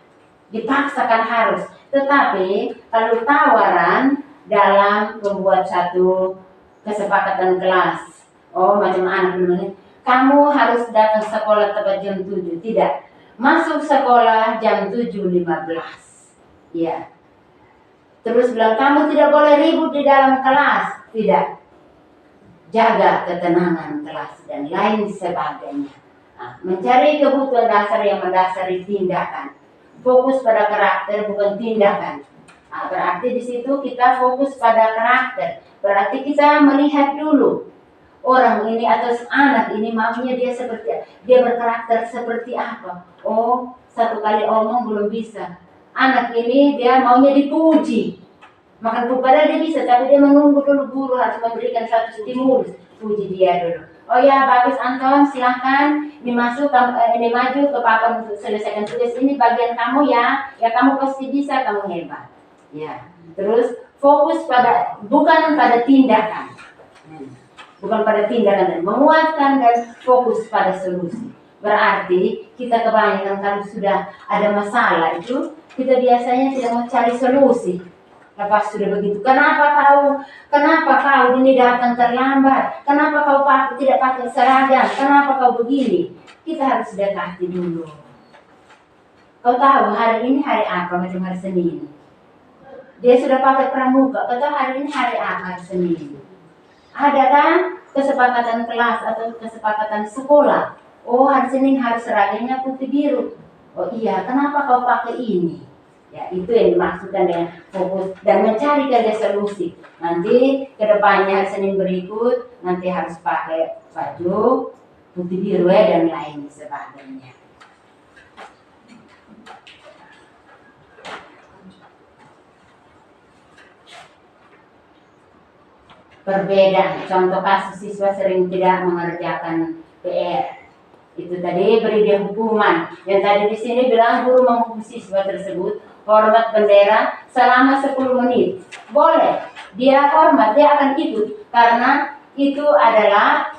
dipaksakan harus. Tetapi kalau tawaran dalam membuat satu kesepakatan kelas, oh macam anak dulu, kamu harus datang sekolah tepat jam 7, tidak. Masuk sekolah jam 7.15, ya. Terus bilang kamu tidak boleh ribut di dalam kelas, tidak. Jaga ketenangan kelas dan lain sebagainya. Nah, mencari kebutuhan dasar yang mendasari tindakan. Fokus pada karakter bukan tindakan. Nah, berarti di situ kita fokus pada karakter. Berarti kita melihat dulu orang ini atau anak ini maunya dia seperti apa, dia berkarakter seperti apa. Oh, satu kali omong belum bisa. Anak ini dia maunya dipuji. Maka padahal dia bisa, tapi dia menunggu dulu guru harus memberikan satu stimulus. Puji dia dulu. Oh ya, bagus Anton, silahkan ini masuk, ini maju ke papa untuk selesaikan tugas ini, bagian kamu ya. Ya kamu pasti bisa, kamu hebat. Ya, terus fokus pada bukan pada tindakan, bukan pada tindakan, dan menguatkan dan fokus pada solusi. Berarti kita kebanyakan kalau sudah ada masalah itu kita biasanya tidak mau cari solusi. Lepas sudah begitu, kenapa kau ini datang terlambat? Kenapa kau tidak pakai seragam? Kenapa kau begini? Kita harus dekati dulu. Kau tahu hari ini hari apa? Macam hari Senin. Dia sudah pakai pramuka. Kau tahu hari ini hari apa? Hari Senin. Ada kan kesepakatan kelas atau kesepakatan sekolah? Oh, hari Senin harus seragamnya putih biru. Oh iya, kenapa kau pakai ini? Ya, itu yang dimaksudkan dengan fokus dan mencari kerja solusi. Nanti kedepannya hari Senin berikut nanti harus pakai baju putih biru dan lain sebagainya. Perbedaan, contoh kasus siswa sering tidak mengerjakan PR. Itu tadi beri dia hukuman. Yang tadi di sini bilang guru menghukum siswa tersebut hormat bendera selama 10 menit. Boleh, dia hormat, dia akan ikut karena itu adalah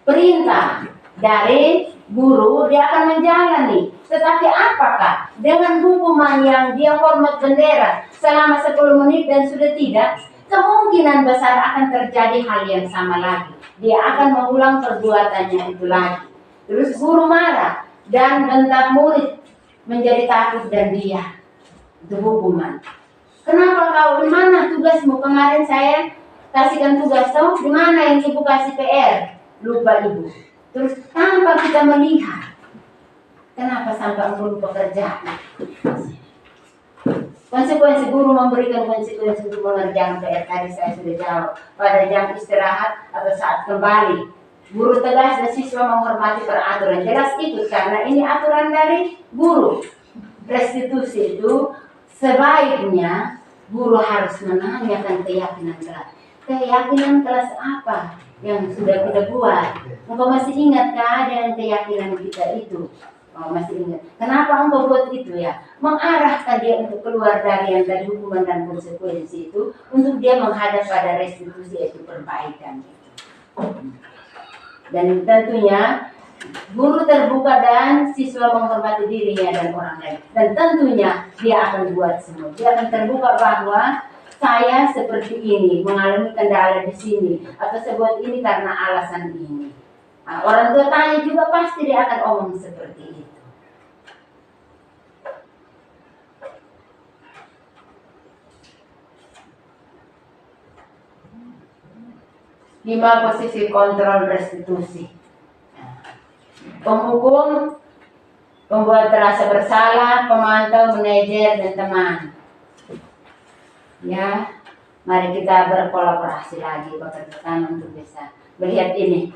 perintah dari guru, dia akan menjalani. Tetapi apakah dengan hukuman yang dia hormat bendera selama 10 menit dan sudah tidak, kemungkinan besar akan terjadi hal yang sama lagi. Dia akan mengulang perbuatannya itu lagi. Terus guru marah dan bentak murid menjadi takut dan dia. Itu hukuman. Kenapa kau, di mana tugasmu? Kemarin saya kasihkan tugas, tahu di mana yang ibu kasih PR? Lupa ibu. Terus tanpa kita melihat Kenapa sampai engkau lupa kerjaan? Konsekuensi guru memberikan konsekuensi untuk mengerjakan PR tadi saya sudah jawab. Pada jam istirahat atau saat kembali, guru tegas dan siswa menghormati peraturan. Jelas itu karena ini aturan dari guru. Restitusi itu sebaiknya guru harus menanyakan keyakinan kelas. Keyakinan kelas apa yang sudah kita buat? Engkau masih ingatkah dengan keyakinan kita itu? Oh, masih ingat. Kenapa engkau buat itu ya? Mengarahkan dia untuk keluar dari yang tadi hukuman dan konsekuensi itu, untuk dia menghadap pada restitusi, yaitu perbaikan. Dan tentunya guru terbuka dan siswa menghormati dirinya dan orang lain. Dan tentunya dia akan buat semua. Dia akan terbuka bahwa saya seperti ini, mengalami kendala di sini, atau saya buat ini karena alasan ini. Nah, orang tua tanya juga pasti dia akan omong seperti itu. Lima posisi kontrol restitusi. Penghukum, pembuat terasa bersalah, pemantau, manajer, dan teman. Ya, mari kita berkolaborasi lagi bekerja untuk bisa melihat ini.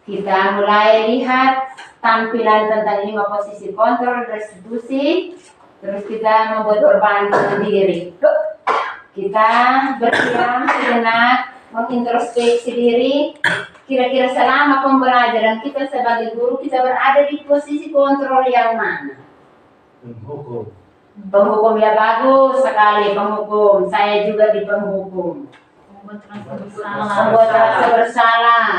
Kita mulai lihat tampilan tentang 5 posisi kontrol restitusi. Terus kita membuat perbandingan sendiri. Kita berdiam sejenak, mengintrospeksi diri. Kira-kira selama pembelajaran kita sebagai guru, kita berada di posisi kontrol yang mana? Penghukum. Penghukum ya, bagus sekali penghukum. Saya juga di penghukum. Membuat rasa bersalah. Membuat rasa bersalah.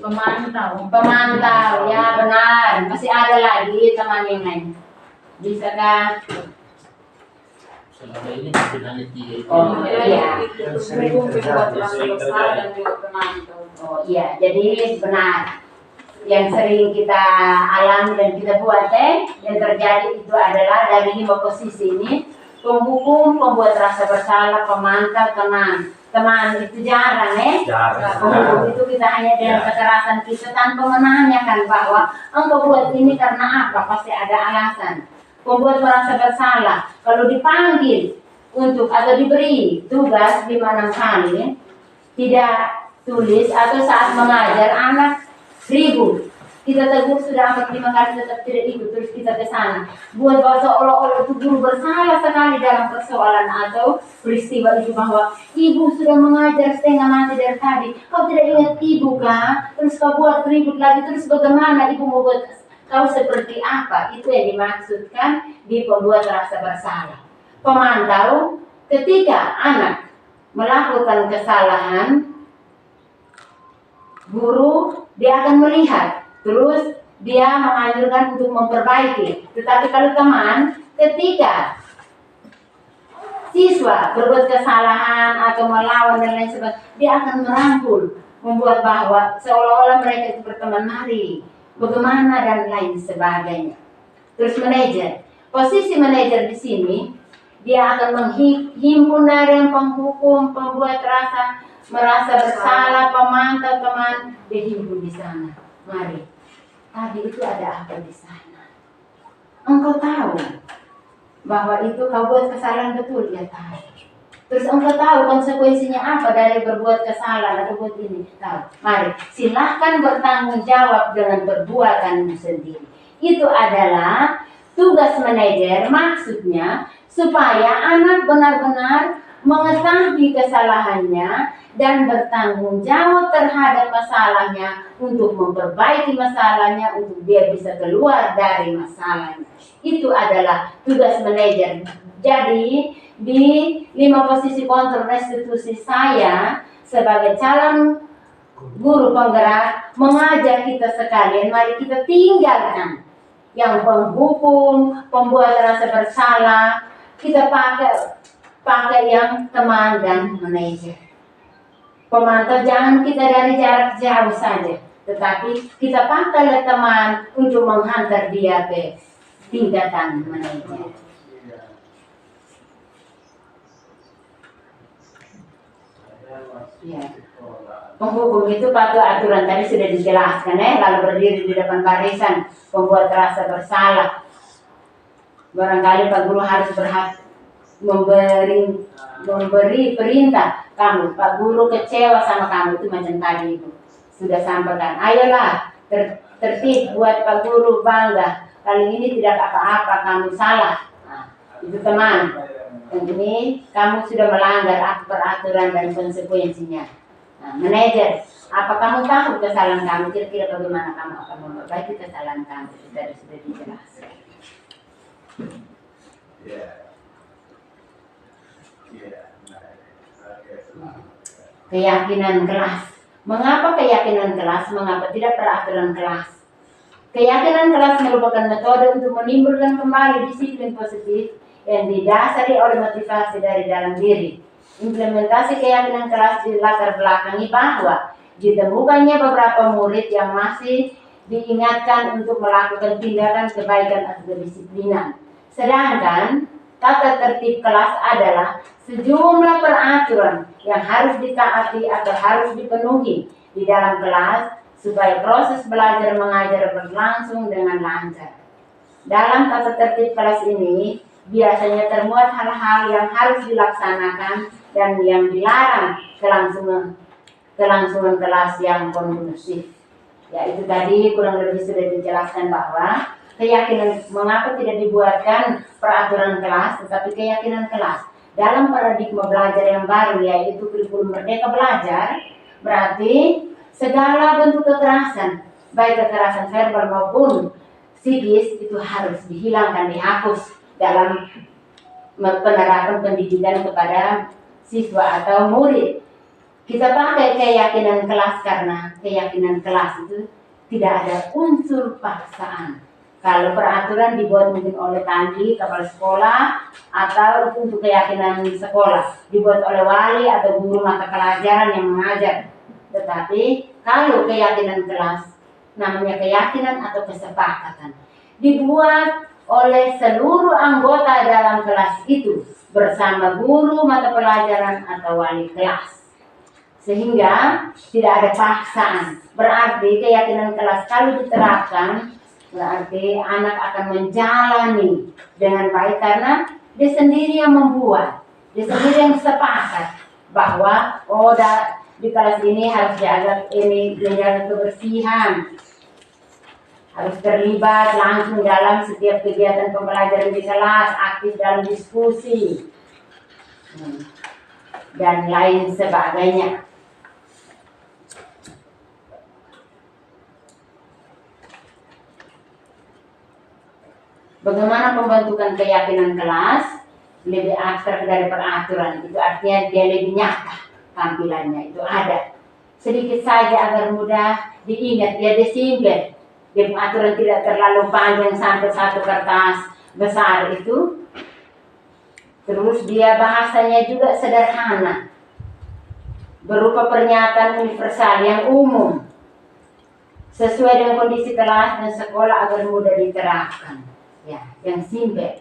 Pemantau. Pemantau, ya benar. Masih ada lagi teman yang lain. Bisakah? Selama ini sebenarnya 3 itu. Oh iya. Yang sering terjadi. Oh iya, jadi benar. Yang sering kita alami dan kita buat yang terjadi itu adalah dari 5 posisi ini: penghukum, pembuat rasa bersalah, pemantau, teman. Teman itu jarang Jarang. Penghukum itu kita hanya dengan kekerasan kita tanpa menanyakan bahwa engkau buat ini karena apa, pasti ada alasan. Pembuat merasa bersalah, kalau dipanggil untuk atau diberi tugas 5-6 kali, tidak tulis atau saat mengajar anak ribut, kita tegur sudah amat 5 kali tetap tidak ikut, terus kita ke sana buat bahwa seolah-olah itu guru bersalah sekali dalam persoalan atau peristiwa itu, bahwa ibu sudah mengajar setengah mati dari tadi, kau tidak ingat ibu kah? Terus kau buat ribut lagi, terus bagaimana ibu mau buat kau seperti apa? Itu yang dimaksudkan di pembuat rasa bersalah. Pemantau, ketika anak melakukan kesalahan, guru dia akan melihat, terus dia menganjurkan untuk memperbaiki. Tetapi kalau teman, ketika siswa berbuat kesalahan atau melawan dan lain sebagainya, dia akan merangkul, membuat bahwa seolah-olah mereka itu berteman, mari bagaimana dan lain sebagainya. Terus manajer, posisi manajer di sini dia akan menghimpun dari yang penghukum, pembuat merasa bersalah, pemantau, teman, dihimpun di sana. Mari, tadi itu ada apa di sana? Engkau tahu bahwa itu kau buat kesalahan, betul ya tahu. Terus engkau tahu konsekuensinya apa dari berbuat kesalahan atau buat ini? Tahu. Mari, silahkan bertanggung jawab dengan perbuatanmu sendiri. Itu adalah tugas manajer, maksudnya supaya anak benar-benar mengetahui kesalahannya dan bertanggung jawab terhadap masalahnya untuk memperbaiki masalahnya, untuk dia bisa keluar dari masalahnya. Itu adalah tugas manajer. Jadi di 5 posisi kontrol restitusi, saya sebagai calon guru penggerak mengajak kita sekalian, mari kita tinggalkan yang penghukum, pembuat rasa bersalah, kita pakai yang teman dan manajer. Pemantau jangan kita dari jarak jauh saja, tetapi kita pakai teman untuk menghantar dia ke tingkatan manajer. Ya. Penghukum itu patuh aturan tadi sudah dijelaskan ya, lalu berdiri di depan barisan, pembuat rasa bersalah. Barangkali Pak Guru harus berhak memberi perintah kamu. Pak Guru kecewa sama kamu itu macam tadi Ibu sudah sampaikan. Ayolah tertib buat Pak Guru bangga. Kali ini tidak apa-apa kamu salah. Nah, itu teman. Dan ini kamu sudah melanggar peraturan dan konsekuensinya. Nah, manajer, apa kamu tahu kesalahan kamu? Kira-kira bagaimana kamu akan memperbaiki kesalahan kamu? Itu tadi sudah dijelaskan. Keyakinan kelas. Mengapa keyakinan kelas? Mengapa tidak peraturan kelas? Keyakinan kelas merupakan metode untuk menimbulkan kembali disiplin positif yang didasari oleh motivasi dari dalam diri. Implementasi keyakinan kelas dilatar belakangi bahwa ditemukannya beberapa murid yang masih diingatkan untuk melakukan tindakan kebaikan atau kedisiplinan. Sedangkan tata tertib kelas adalah sejumlah peraturan yang harus ditaati atau harus dipenuhi di dalam kelas supaya proses belajar mengajar berlangsung dengan lancar. Dalam tata tertib kelas ini biasanya termuat hal-hal yang harus dilaksanakan dan yang dilarang kelangsungan kelas yang kondusif. Ya, itu tadi kurang lebih sudah dijelaskan bahwa keyakinan mengapa tidak dibuatkan peraturan kelas tetapi keyakinan kelas. Dalam paradigma belajar yang baru yaitu kurikulum Merdeka Belajar, berarti segala bentuk kekerasan, baik kekerasan verbal maupun psikis itu harus dihilangkan, dihapus dalam penerapan pendidikan kepada siswa atau murid. Kita pakai keyakinan kelas karena keyakinan kelas itu tidak ada unsur paksaan. Kalau peraturan dibuat mungkin oleh Tanji, kepala sekolah, atau untuk keyakinan sekolah, dibuat oleh wali atau guru mata pelajaran yang mengajar. Tetapi kalau keyakinan kelas, namanya keyakinan atau kesepakatan, dibuat oleh seluruh anggota dalam kelas itu bersama guru mata pelajaran atau wali kelas. Sehingga tidak ada paksaan. Berarti keyakinan kelas kalau diterapkan, berarti anak akan menjalani dengan baik karena dia sendiri yang membuat, dia sendiri yang sepakat bahwa di kelas ini harus jaga ini, menjaga kebersihan, harus terlibat langsung dalam setiap kegiatan pembelajaran di kelas, aktif dalam diskusi dan lain sebagainya. Bagaimana pembentukan keyakinan kelas lebih abstrak dari peraturan, itu artinya dia lebih nyata tampilannya, itu ada sedikit saja agar mudah diingat, dia disimpel, dia aturan tidak terlalu panjang sampai satu kertas besar itu. Terus dia bahasanya juga sederhana, berupa pernyataan universal yang umum sesuai dengan kondisi kelas dan sekolah agar mudah diterapkan. Ya, yang simpel.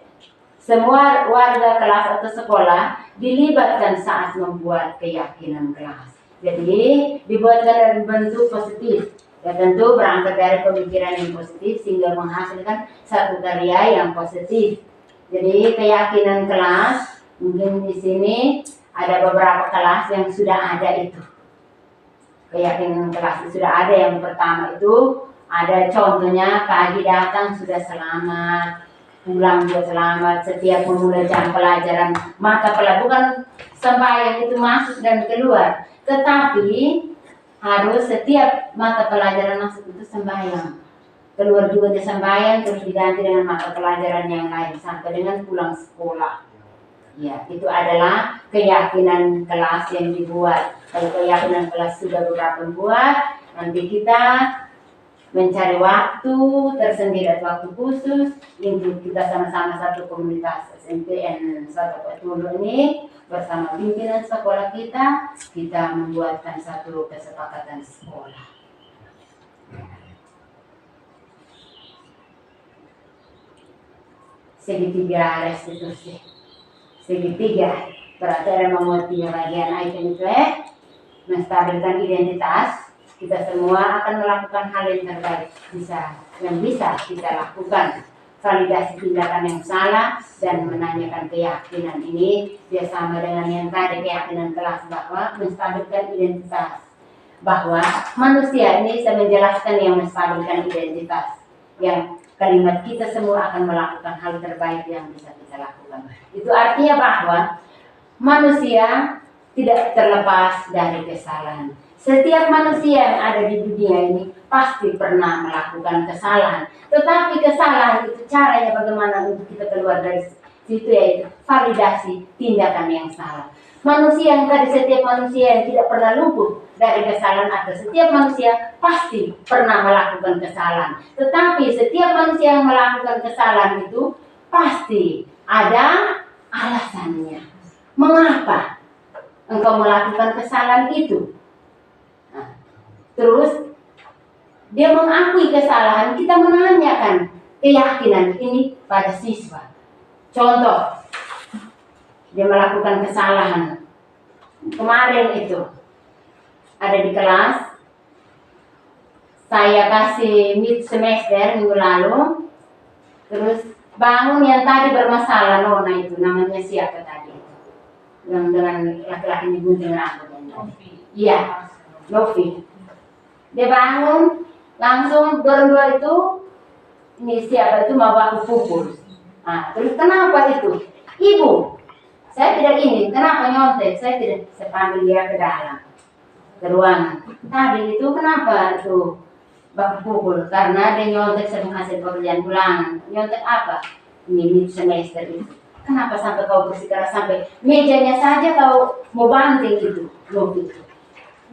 Semua warga kelas atau sekolah dilibatkan saat membuat keyakinan kelas. Jadi dibuatkan dalam bentuk positif. Ya tentu berangkat dari pemikiran yang positif sehingga menghasilkan satu karya yang positif. Jadi keyakinan kelas mungkin di sini ada beberapa kelas yang sudah ada itu. Keyakinan kelas sudah ada. Yang pertama itu ada contohnya pagi datang sudah selamat, pulang juga selamat, setiap memulai jam pelajaran mata pelajaran, bukan sembahyang itu masuk dan keluar, tetapi harus setiap mata pelajaran masuk itu sembahyang, keluar juga di sembahyang, terus diganti dengan mata pelajaran yang lain sampai dengan pulang sekolah. Ya, itu adalah keyakinan kelas yang dibuat. Kalau keyakinan kelas sudah beberapa buat, nanti kita mencari waktu tersendiri atau waktu khusus untuk kita sama-sama satu komunitas SMPN Satu Petulu ini bersama pimpinan sekolah kita membuatkan satu kesepakatan sekolah. Segitiga restitusi, segitiga berarti ada mengerti bagian item itu menstabilkan identitas, kita semua akan melakukan hal yang terbaik yang bisa kita lakukan. Validasi tindakan yang salah dan menanyakan keyakinan ini dia sama dengan yang tadi keyakinan kelas bahwa menstabilkan identitas, bahwa manusia ini saya menjelaskan yang menstabilkan identitas, yang kalimat kita semua akan melakukan hal terbaik yang bisa kita lakukan. Itu artinya bahwa manusia tidak terlepas dari kesalahan. Setiap manusia yang ada di dunia ini pasti pernah melakukan kesalahan. Tetapi kesalahan itu caranya bagaimana untuk kita keluar dari situ, yaitu validasi tindakan yang salah. Manusia yang tadi, setiap manusia yang tidak pernah luput dari kesalahan, atau setiap manusia pasti pernah melakukan kesalahan. Tetapi setiap manusia yang melakukan kesalahan itu pasti ada alasannya. Mengapa engkau melakukan kesalahan itu? Terus dia mengakui kesalahan, kita menanyakan keyakinan ini pada siswa. Contoh, dia melakukan kesalahan. Kemarin itu ada di kelas, saya kasih mid semester minggu lalu, terus bangun yang tadi bermasalah, Nona itu namanya siapa tadi? Yang dengan laki-laki di gunting rambut. Iya, Novi. Dia bangun, langsung berdua itu, ini siapa itu mau aku pukul. Nah, terus kenapa itu? Ibu, saya tidak ini, kenapa nyontek? Saya tidak, saya panggil dia ke dalam, ke ruangan. Tadi itu kenapa itu baku pukul? Karena dia nyontek sebelum hasil pekerjaan ulangan. Nyontek apa? Ini mid semester itu. Kenapa sampai kau bersikeras sampai mejanya saja kau mau banting itu? Loh,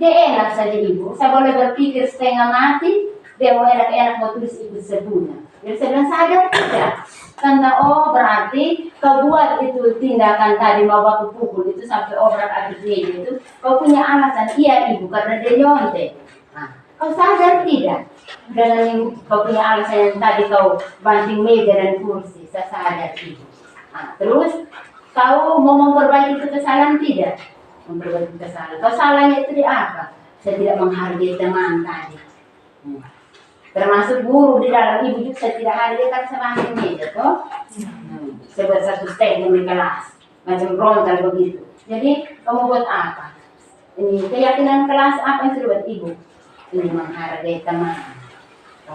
dia enak saja ibu, saya boleh berpikir setengah mati, dia mau enak-enak mau tulis ibu sebulan. Jadi saya bilang sadar tidak, karena oh berarti kau buat itu tindakan tadi mau baku pukul itu sampai obrak abis meja itu, kau punya alasan. Iya ibu, karena dia nyontek. Nah, kau sadar tidak dengan yang kau punya alasan yang tadi kau banting meja dan kursi? Saya sadar ibu. Nah, terus kau mau memperbaiki kesalahan tidak? Memperbaiki kesalahan. Kau salahnya itu di apa? Saya tidak menghargai teman tadi. Termasuk guru di dalam ibu juga saya tidak hargai, kan saya banting meja toh. Saya buat satu statement di kelas, macam frontal begitu. Jadi kamu buat apa? Ini keyakinan kelas apa yang sudah buat ibu? Ini menghargai teman.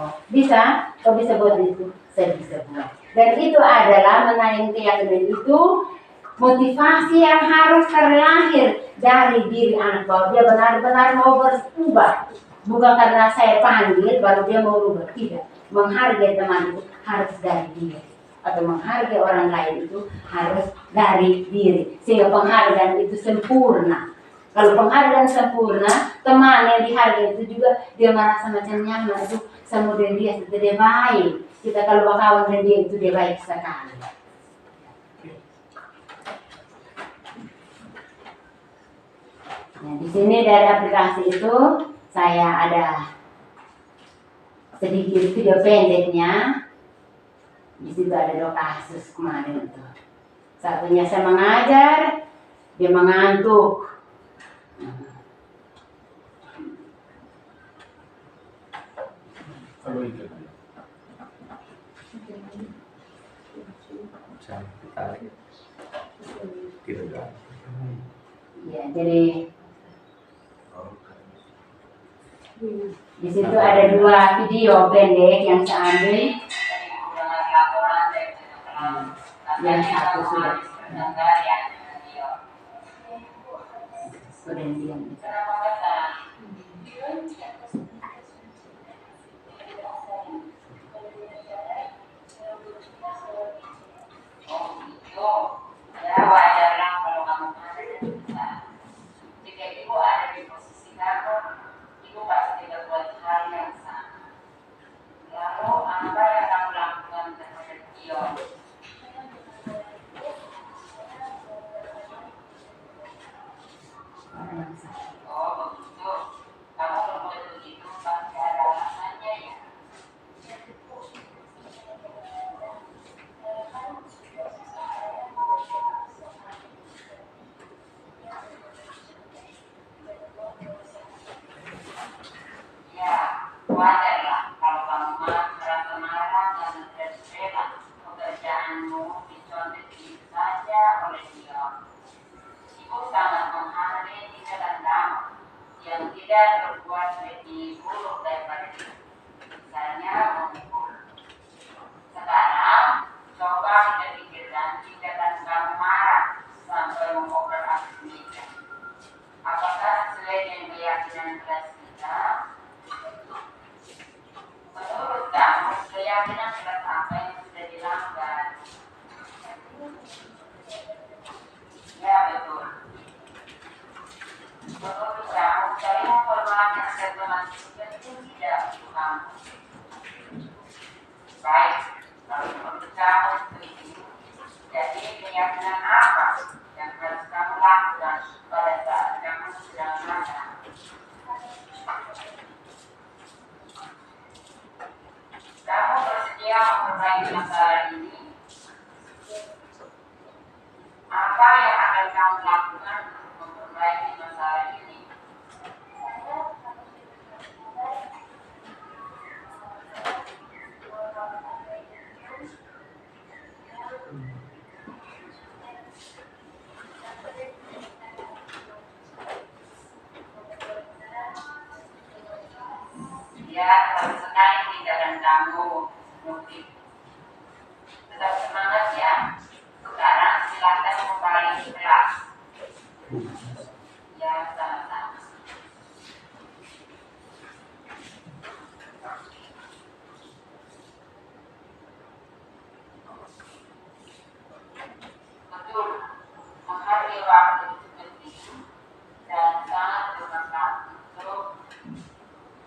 Oh, bisa? Kau bisa buat itu? Saya bisa buat. Dan itu adalah mengenai keyakinan itu. Motivasi yang harus terlahir dari diri anak, bahwa dia benar-benar mau berubah. Bukan karena saya panggil baru dia mau berubah, tidak. Menghargai teman itu harus dari diri. Atau menghargai orang lain itu harus dari diri. Sehingga penghargaan itu sempurna. Kalau penghargaan sempurna, teman yang dihargai itu juga dia merasa macam nyaman. Itu sama dia itu dia baik. Kita kalau berkawan dengan dia itu dia baik sekali. Nah, di sini dari aplikasi itu saya ada sedikit video pendeknya. Di situ ada 2 kasus kemarin itu. Satunya saya mengajar, dia mengantuk. Kalau itu tidak. Ya, jadi di situ ada 2 video pendek yang saya ambil. Yang satu sudah diam. Wajarlah kalau kamu ada di sana. Jika ibu ada di posisi kamu, ibu pasti berbuat hal yang sama. Lalu apa yang kamu lakukan terhadap dia? Oh, saja oleh dia. Ibu sangat menghargai Dinda dan Dama yang tidak berbuat lebih buruk daripada dia. Misalnya memukul. Sekarang coba kita pikirkan jika dan Dama marah sampai memukul Dinda. Apakah sesuai dengan keyakinan kelas kita? Menurut kamu, keyakinan kelas apa yang sudah dilanggar? Ya, betul. Menurut kamu, saya menghormati setelah penting tidak untuk kamu. Baik, kalau menurut kamu penting, jadi keyakinan apa yang harus kamu lakukan pada saat kamu sedang makan? Kamu bersedia memperbaiki masalah ini? Apa yang akan kamu lakukan untuk memperbaiki masalah ini? Ya, baru sekali tindakan kamu, Mufti. Tetap semangat ya. Sekarang silakan kembali ke kelas. Ya, sama-sama. Betul, menghargai waktu itu penting dan sangat bermanfaat untuk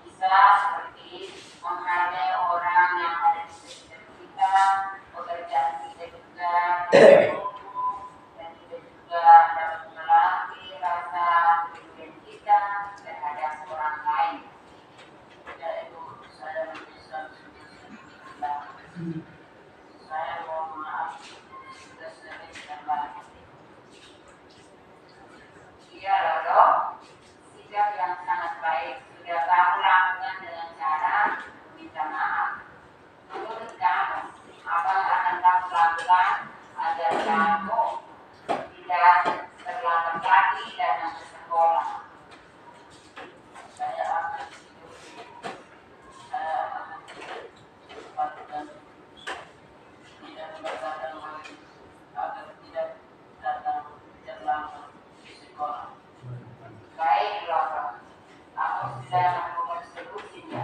bisa seperti menghargai orang yang ada di sekitar kita, pekerjaan kita juga dan kita juga dapat melatih rasa kepedulian kita terhadap orang lain. Yaitu saya bisa saya mohon maaf sudah sering terlambat. Iya loh, sikap yang sangat baik sudah kamu lakukan dengan cara minta maaf. Menurut kamu, apa yang akan kamu lakukan agar kamu tidak terlambat lagi datang ke sekolah? Saya akan cepatkan tidak berdatang lagi agar tidak datang terlambat di sekolah. Baiklah, aku sudah menemukan solusinya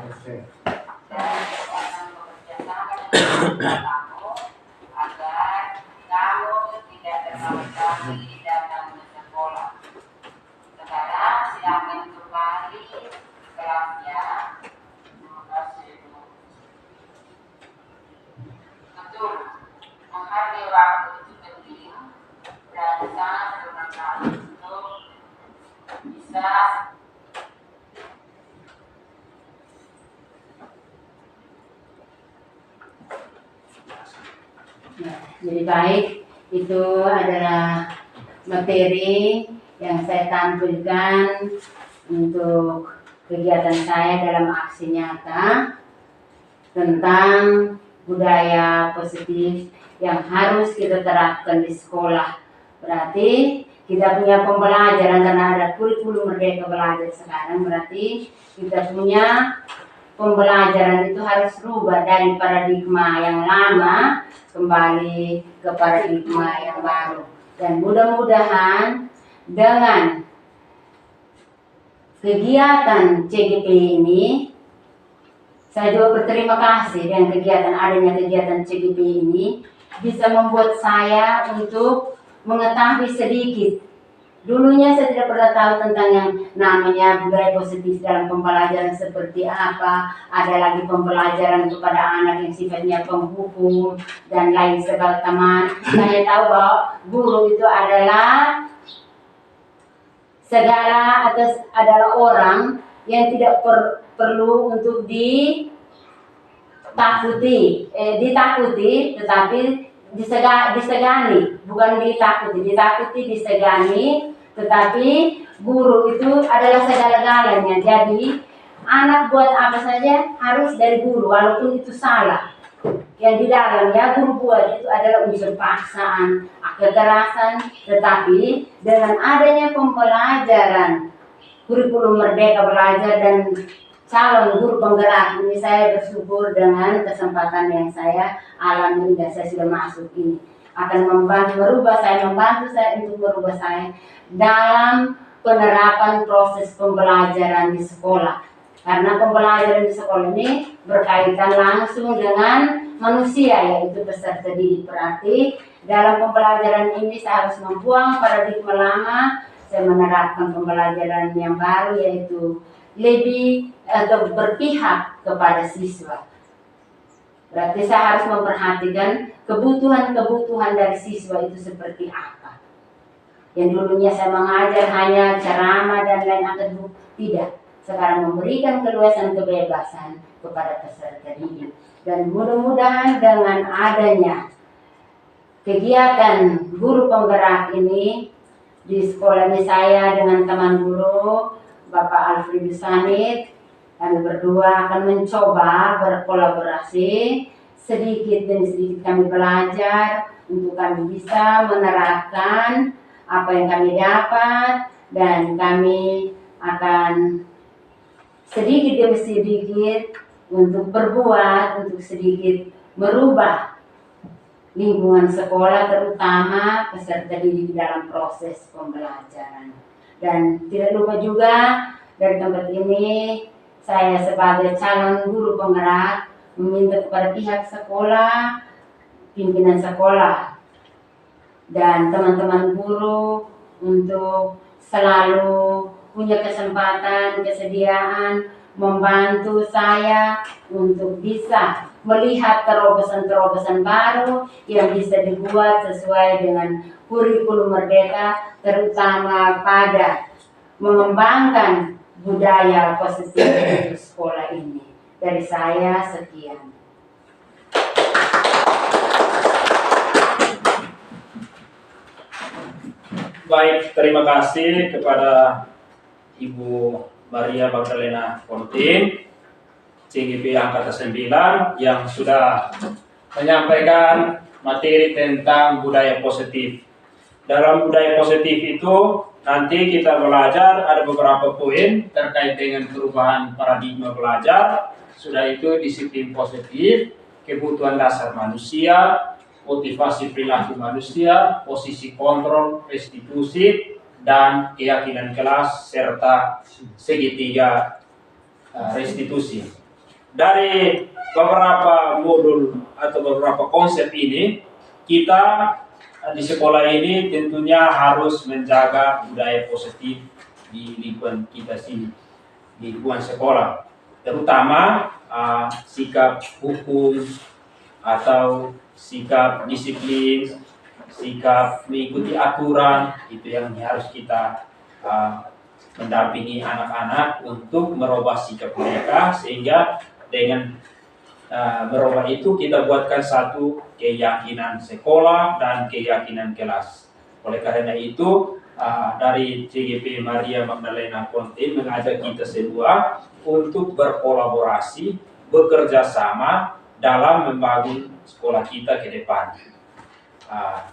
dan akan bekerja sama dengan kamu agar kamu tidak terlambat lagi datang ke sekolah. Sekarang silakan kembali ke kelasnya. Terima kasih, Bu. Betul, menghargai waktu itu penting dan sangat bermanfaat untuk bisa Jadi baik, itu adalah materi yang saya tampilkan untuk kegiatan saya dalam aksi nyata tentang budaya positif yang harus kita terapkan di sekolah. Berarti kita punya pembelajaran karena ada kurikulum Merdeka Belajar sekarang, berarti kita punya pembelajaran itu harus rubah dari paradigma yang lama kembali ke paradigma yang baru. Dan mudah-mudahan dengan kegiatan CGP ini, saya juga berterima kasih dengan adanya kegiatan CGP ini bisa membuat saya untuk mengetahui sedikit. Dulunya saya tidak pernah tahu tentang yang namanya budaya positif dalam pembelajaran seperti apa. Ada lagi pembelajaran kepada anak yang sifatnya penghukum dan lain sebagainya. Teman, saya tahu bahwa guru itu adalah adalah orang yang tidak perlu untuk ditakuti, tetapi disegani, bukan ditakuti, disegani, tetapi guru itu adalah segala-galanya. Jadi anak buat apa saja harus dari guru, walaupun itu salah. yang di dalamnya guru buat itu adalah unsur paksaan, kekerasan, tetapi dengan adanya pembelajaran kurikulum Merdeka Belajar dan calon guru penggerak ini, saya bersyukur dengan kesempatan yang saya alami dan saya sudah masuk ini akan membantu saya untuk merubah saya dalam penerapan proses pembelajaran di sekolah. Karena pembelajaran di sekolah ini berkaitan langsung dengan manusia, yaitu peserta didik. Berarti dalam pembelajaran ini saya harus membuang paradigma lama, saya menerapkan pembelajaran yang baru, yaitu lebih atau berpihak kepada siswa. Berarti saya harus memperhatikan kebutuhan-kebutuhan dari siswa itu seperti apa. Yang dulunya saya mengajar hanya ceramah dan lain akademik, tidak. Sekarang memberikan keluasan kebebasan kepada peserta didik. Dan mudah-mudahan dengan adanya kegiatan guru penggerak ini di sekolah ini, saya dengan teman guru Bapak Alfred Sanit, kami berdua akan mencoba berkolaborasi sedikit demi sedikit kami belajar untuk kami bisa menerapkan apa yang kami dapat, dan kami akan sedikit demi sedikit untuk berbuat, untuk sedikit merubah lingkungan sekolah, terutama peserta didik dalam proses pembelajaran. Dan tidak lupa juga dari tempat ini, saya sebagai calon guru penggerak meminta kepada pihak sekolah, pimpinan sekolah, dan teman-teman guru untuk selalu punya kesempatan, kesediaan membantu saya untuk bisa melihat terobosan-terobosan baru yang bisa dibuat sesuai dengan kurikulum Merdeka, terutama pada mengembangkan budaya positif di sekolah ini. Dari saya sekian. Baik, terima kasih kepada Ibu Maria Magdalena Kontin, CGP Angkatan 9, yang sudah menyampaikan materi tentang budaya positif. Dalam budaya positif itu nanti kita belajar ada beberapa poin terkait dengan perubahan paradigma belajar. Sudah itu disiplin positif, kebutuhan dasar manusia, motivasi perilaku manusia, posisi kontrol, restitusi, dan keyakinan kelas, serta segitiga restitusi. Dari beberapa modul atau beberapa konsep ini, kita di sekolah ini tentunya harus menjaga budaya positif di lingkungan kita sini, di lingkungan sekolah, terutama sikap hukum atau sikap disiplin, sikap mengikuti aturan, itu yang harus kita mendampingi anak-anak untuk merubah sikap mereka, sehingga dengan merubah itu kita buatkan satu keyakinan sekolah dan keyakinan kelas. Oleh karena itu dari CGP Maria Magdalena Kontin mengajak kita semua untuk berkolaborasi, bekerja sama dalam membangun sekolah kita ke depan.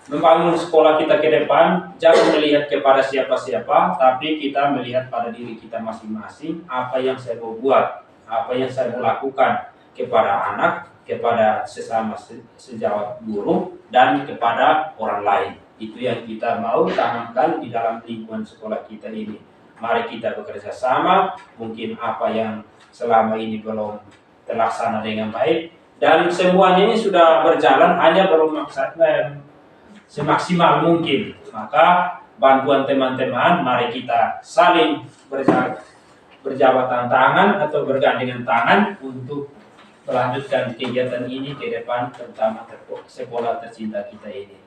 Membangun sekolah kita ke depan jangan melihat kepada siapa-siapa, tapi kita melihat pada diri kita masing-masing, apa yang saya mau buat, apa yang saya mau lakukan kepada anak, kepada sesama sejawat guru, dan kepada orang lain. Itu yang kita mau tanamkan di dalam lingkungan sekolah kita ini. Mari kita bekerja sama, mungkin apa yang selama ini belum terlaksana dengan baik, dan semuanya ini sudah berjalan, hanya belum semaksimal mungkin. Maka bantuan teman-teman, mari kita saling berjabatan tangan atau bergandengan tangan untuk melanjutkan kegiatan ini ke depan, terutama sekolah tercinta kita ini.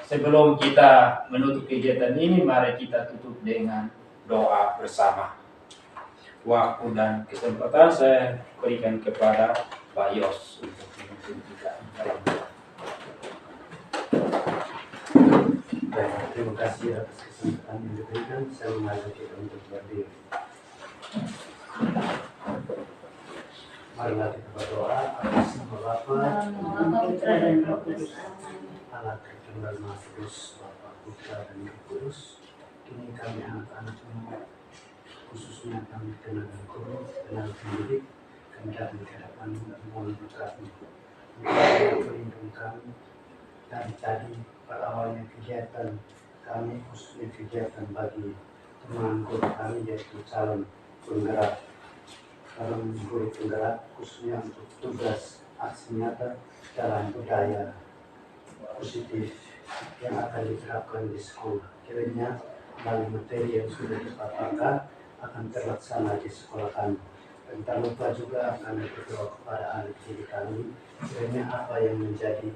Sebelum kita menutup kegiatan ini, mari kita tutup dengan doa bersama. Waktu dan kesempatan saya berikan kepada Pak Yos untuk menutup kita. Terima kasih atas kesempatan yang diberikan. Saya mengajak kita untuk berdiri. Marilah kita berdoa atas nama Bapa, dalam nama Putra dan Roh Kudus. Amin. Allah Tritunggal Maha Kudus, Bapa, Putra, dan Roh Kudus. Kini kami anak-anakmu, khususnya kami tenaga guru, tenaga pendidik, kami datang ke hadapanmu dan mohon berkatmu. Engkau pelindung kami dari tadi pada awalnya kegiatan kami, khususnya kegiatan bagi teman guru kami yaitu calon penggerak guru penggerak khususnya untuk tugas aksi nyata dalam budaya positif yang akan diterapkan di sekolah. Kiranya melalui materi yang sudah dipaparkan akan terlaksana di sekolah kami. Dan tak lupa juga akan berdoa kepada ahli didik kami, kiranya apa yang menjadi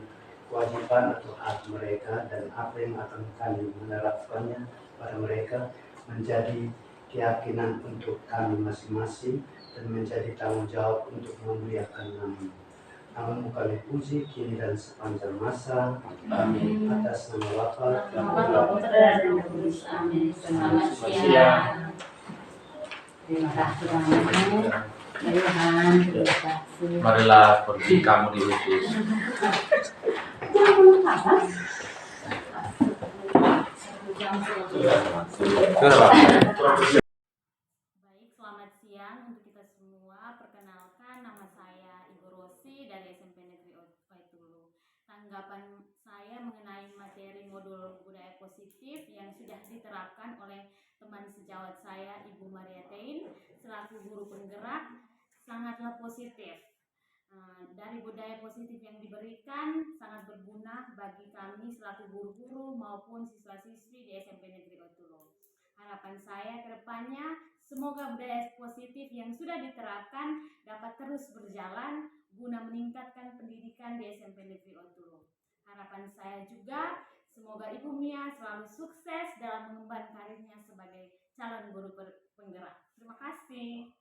kewajiban atau hak mereka dan apa yang akan kami menerapkannya pada mereka menjadi keyakinan untuk kami masing-masing dan menjadi tanggung jawab untuk memuliakan nama-Mu. Nama-Mu kami puji kini dan sepanjang masa. Amin. Atas nama Bapa dan Nama Putra dan Roh Kudus. Amin. Selamat siang. Terima kasih banyak. Tuhan, terima kasih. Marilah seperti kamu diutus. Baik, selamat siang untuk kita semua. Perkenalkan, nama saya Ibu Rosi dari SMP Negeri Waitulu. Tanggapan saya mengenai materi modul budaya positif yang sudah diterapkan oleh teman sejawat saya, Ibu Maria Tein, selaku guru penggerak, sangatlah positif. Dari budaya positif yang diberikan sangat berguna bagi kami selaku guru-guru maupun siswa-siswi di SMP Negeri Waitulu. Harapan saya ke depannya, semoga budaya positif yang sudah diterapkan dapat terus berjalan guna meningkatkan pendidikan di SMP Negeri Waitulu. Harapan saya juga, semoga Ibu Mia selalu sukses dalam mengemban karirnya sebagai calon guru penggerak. Terima kasih.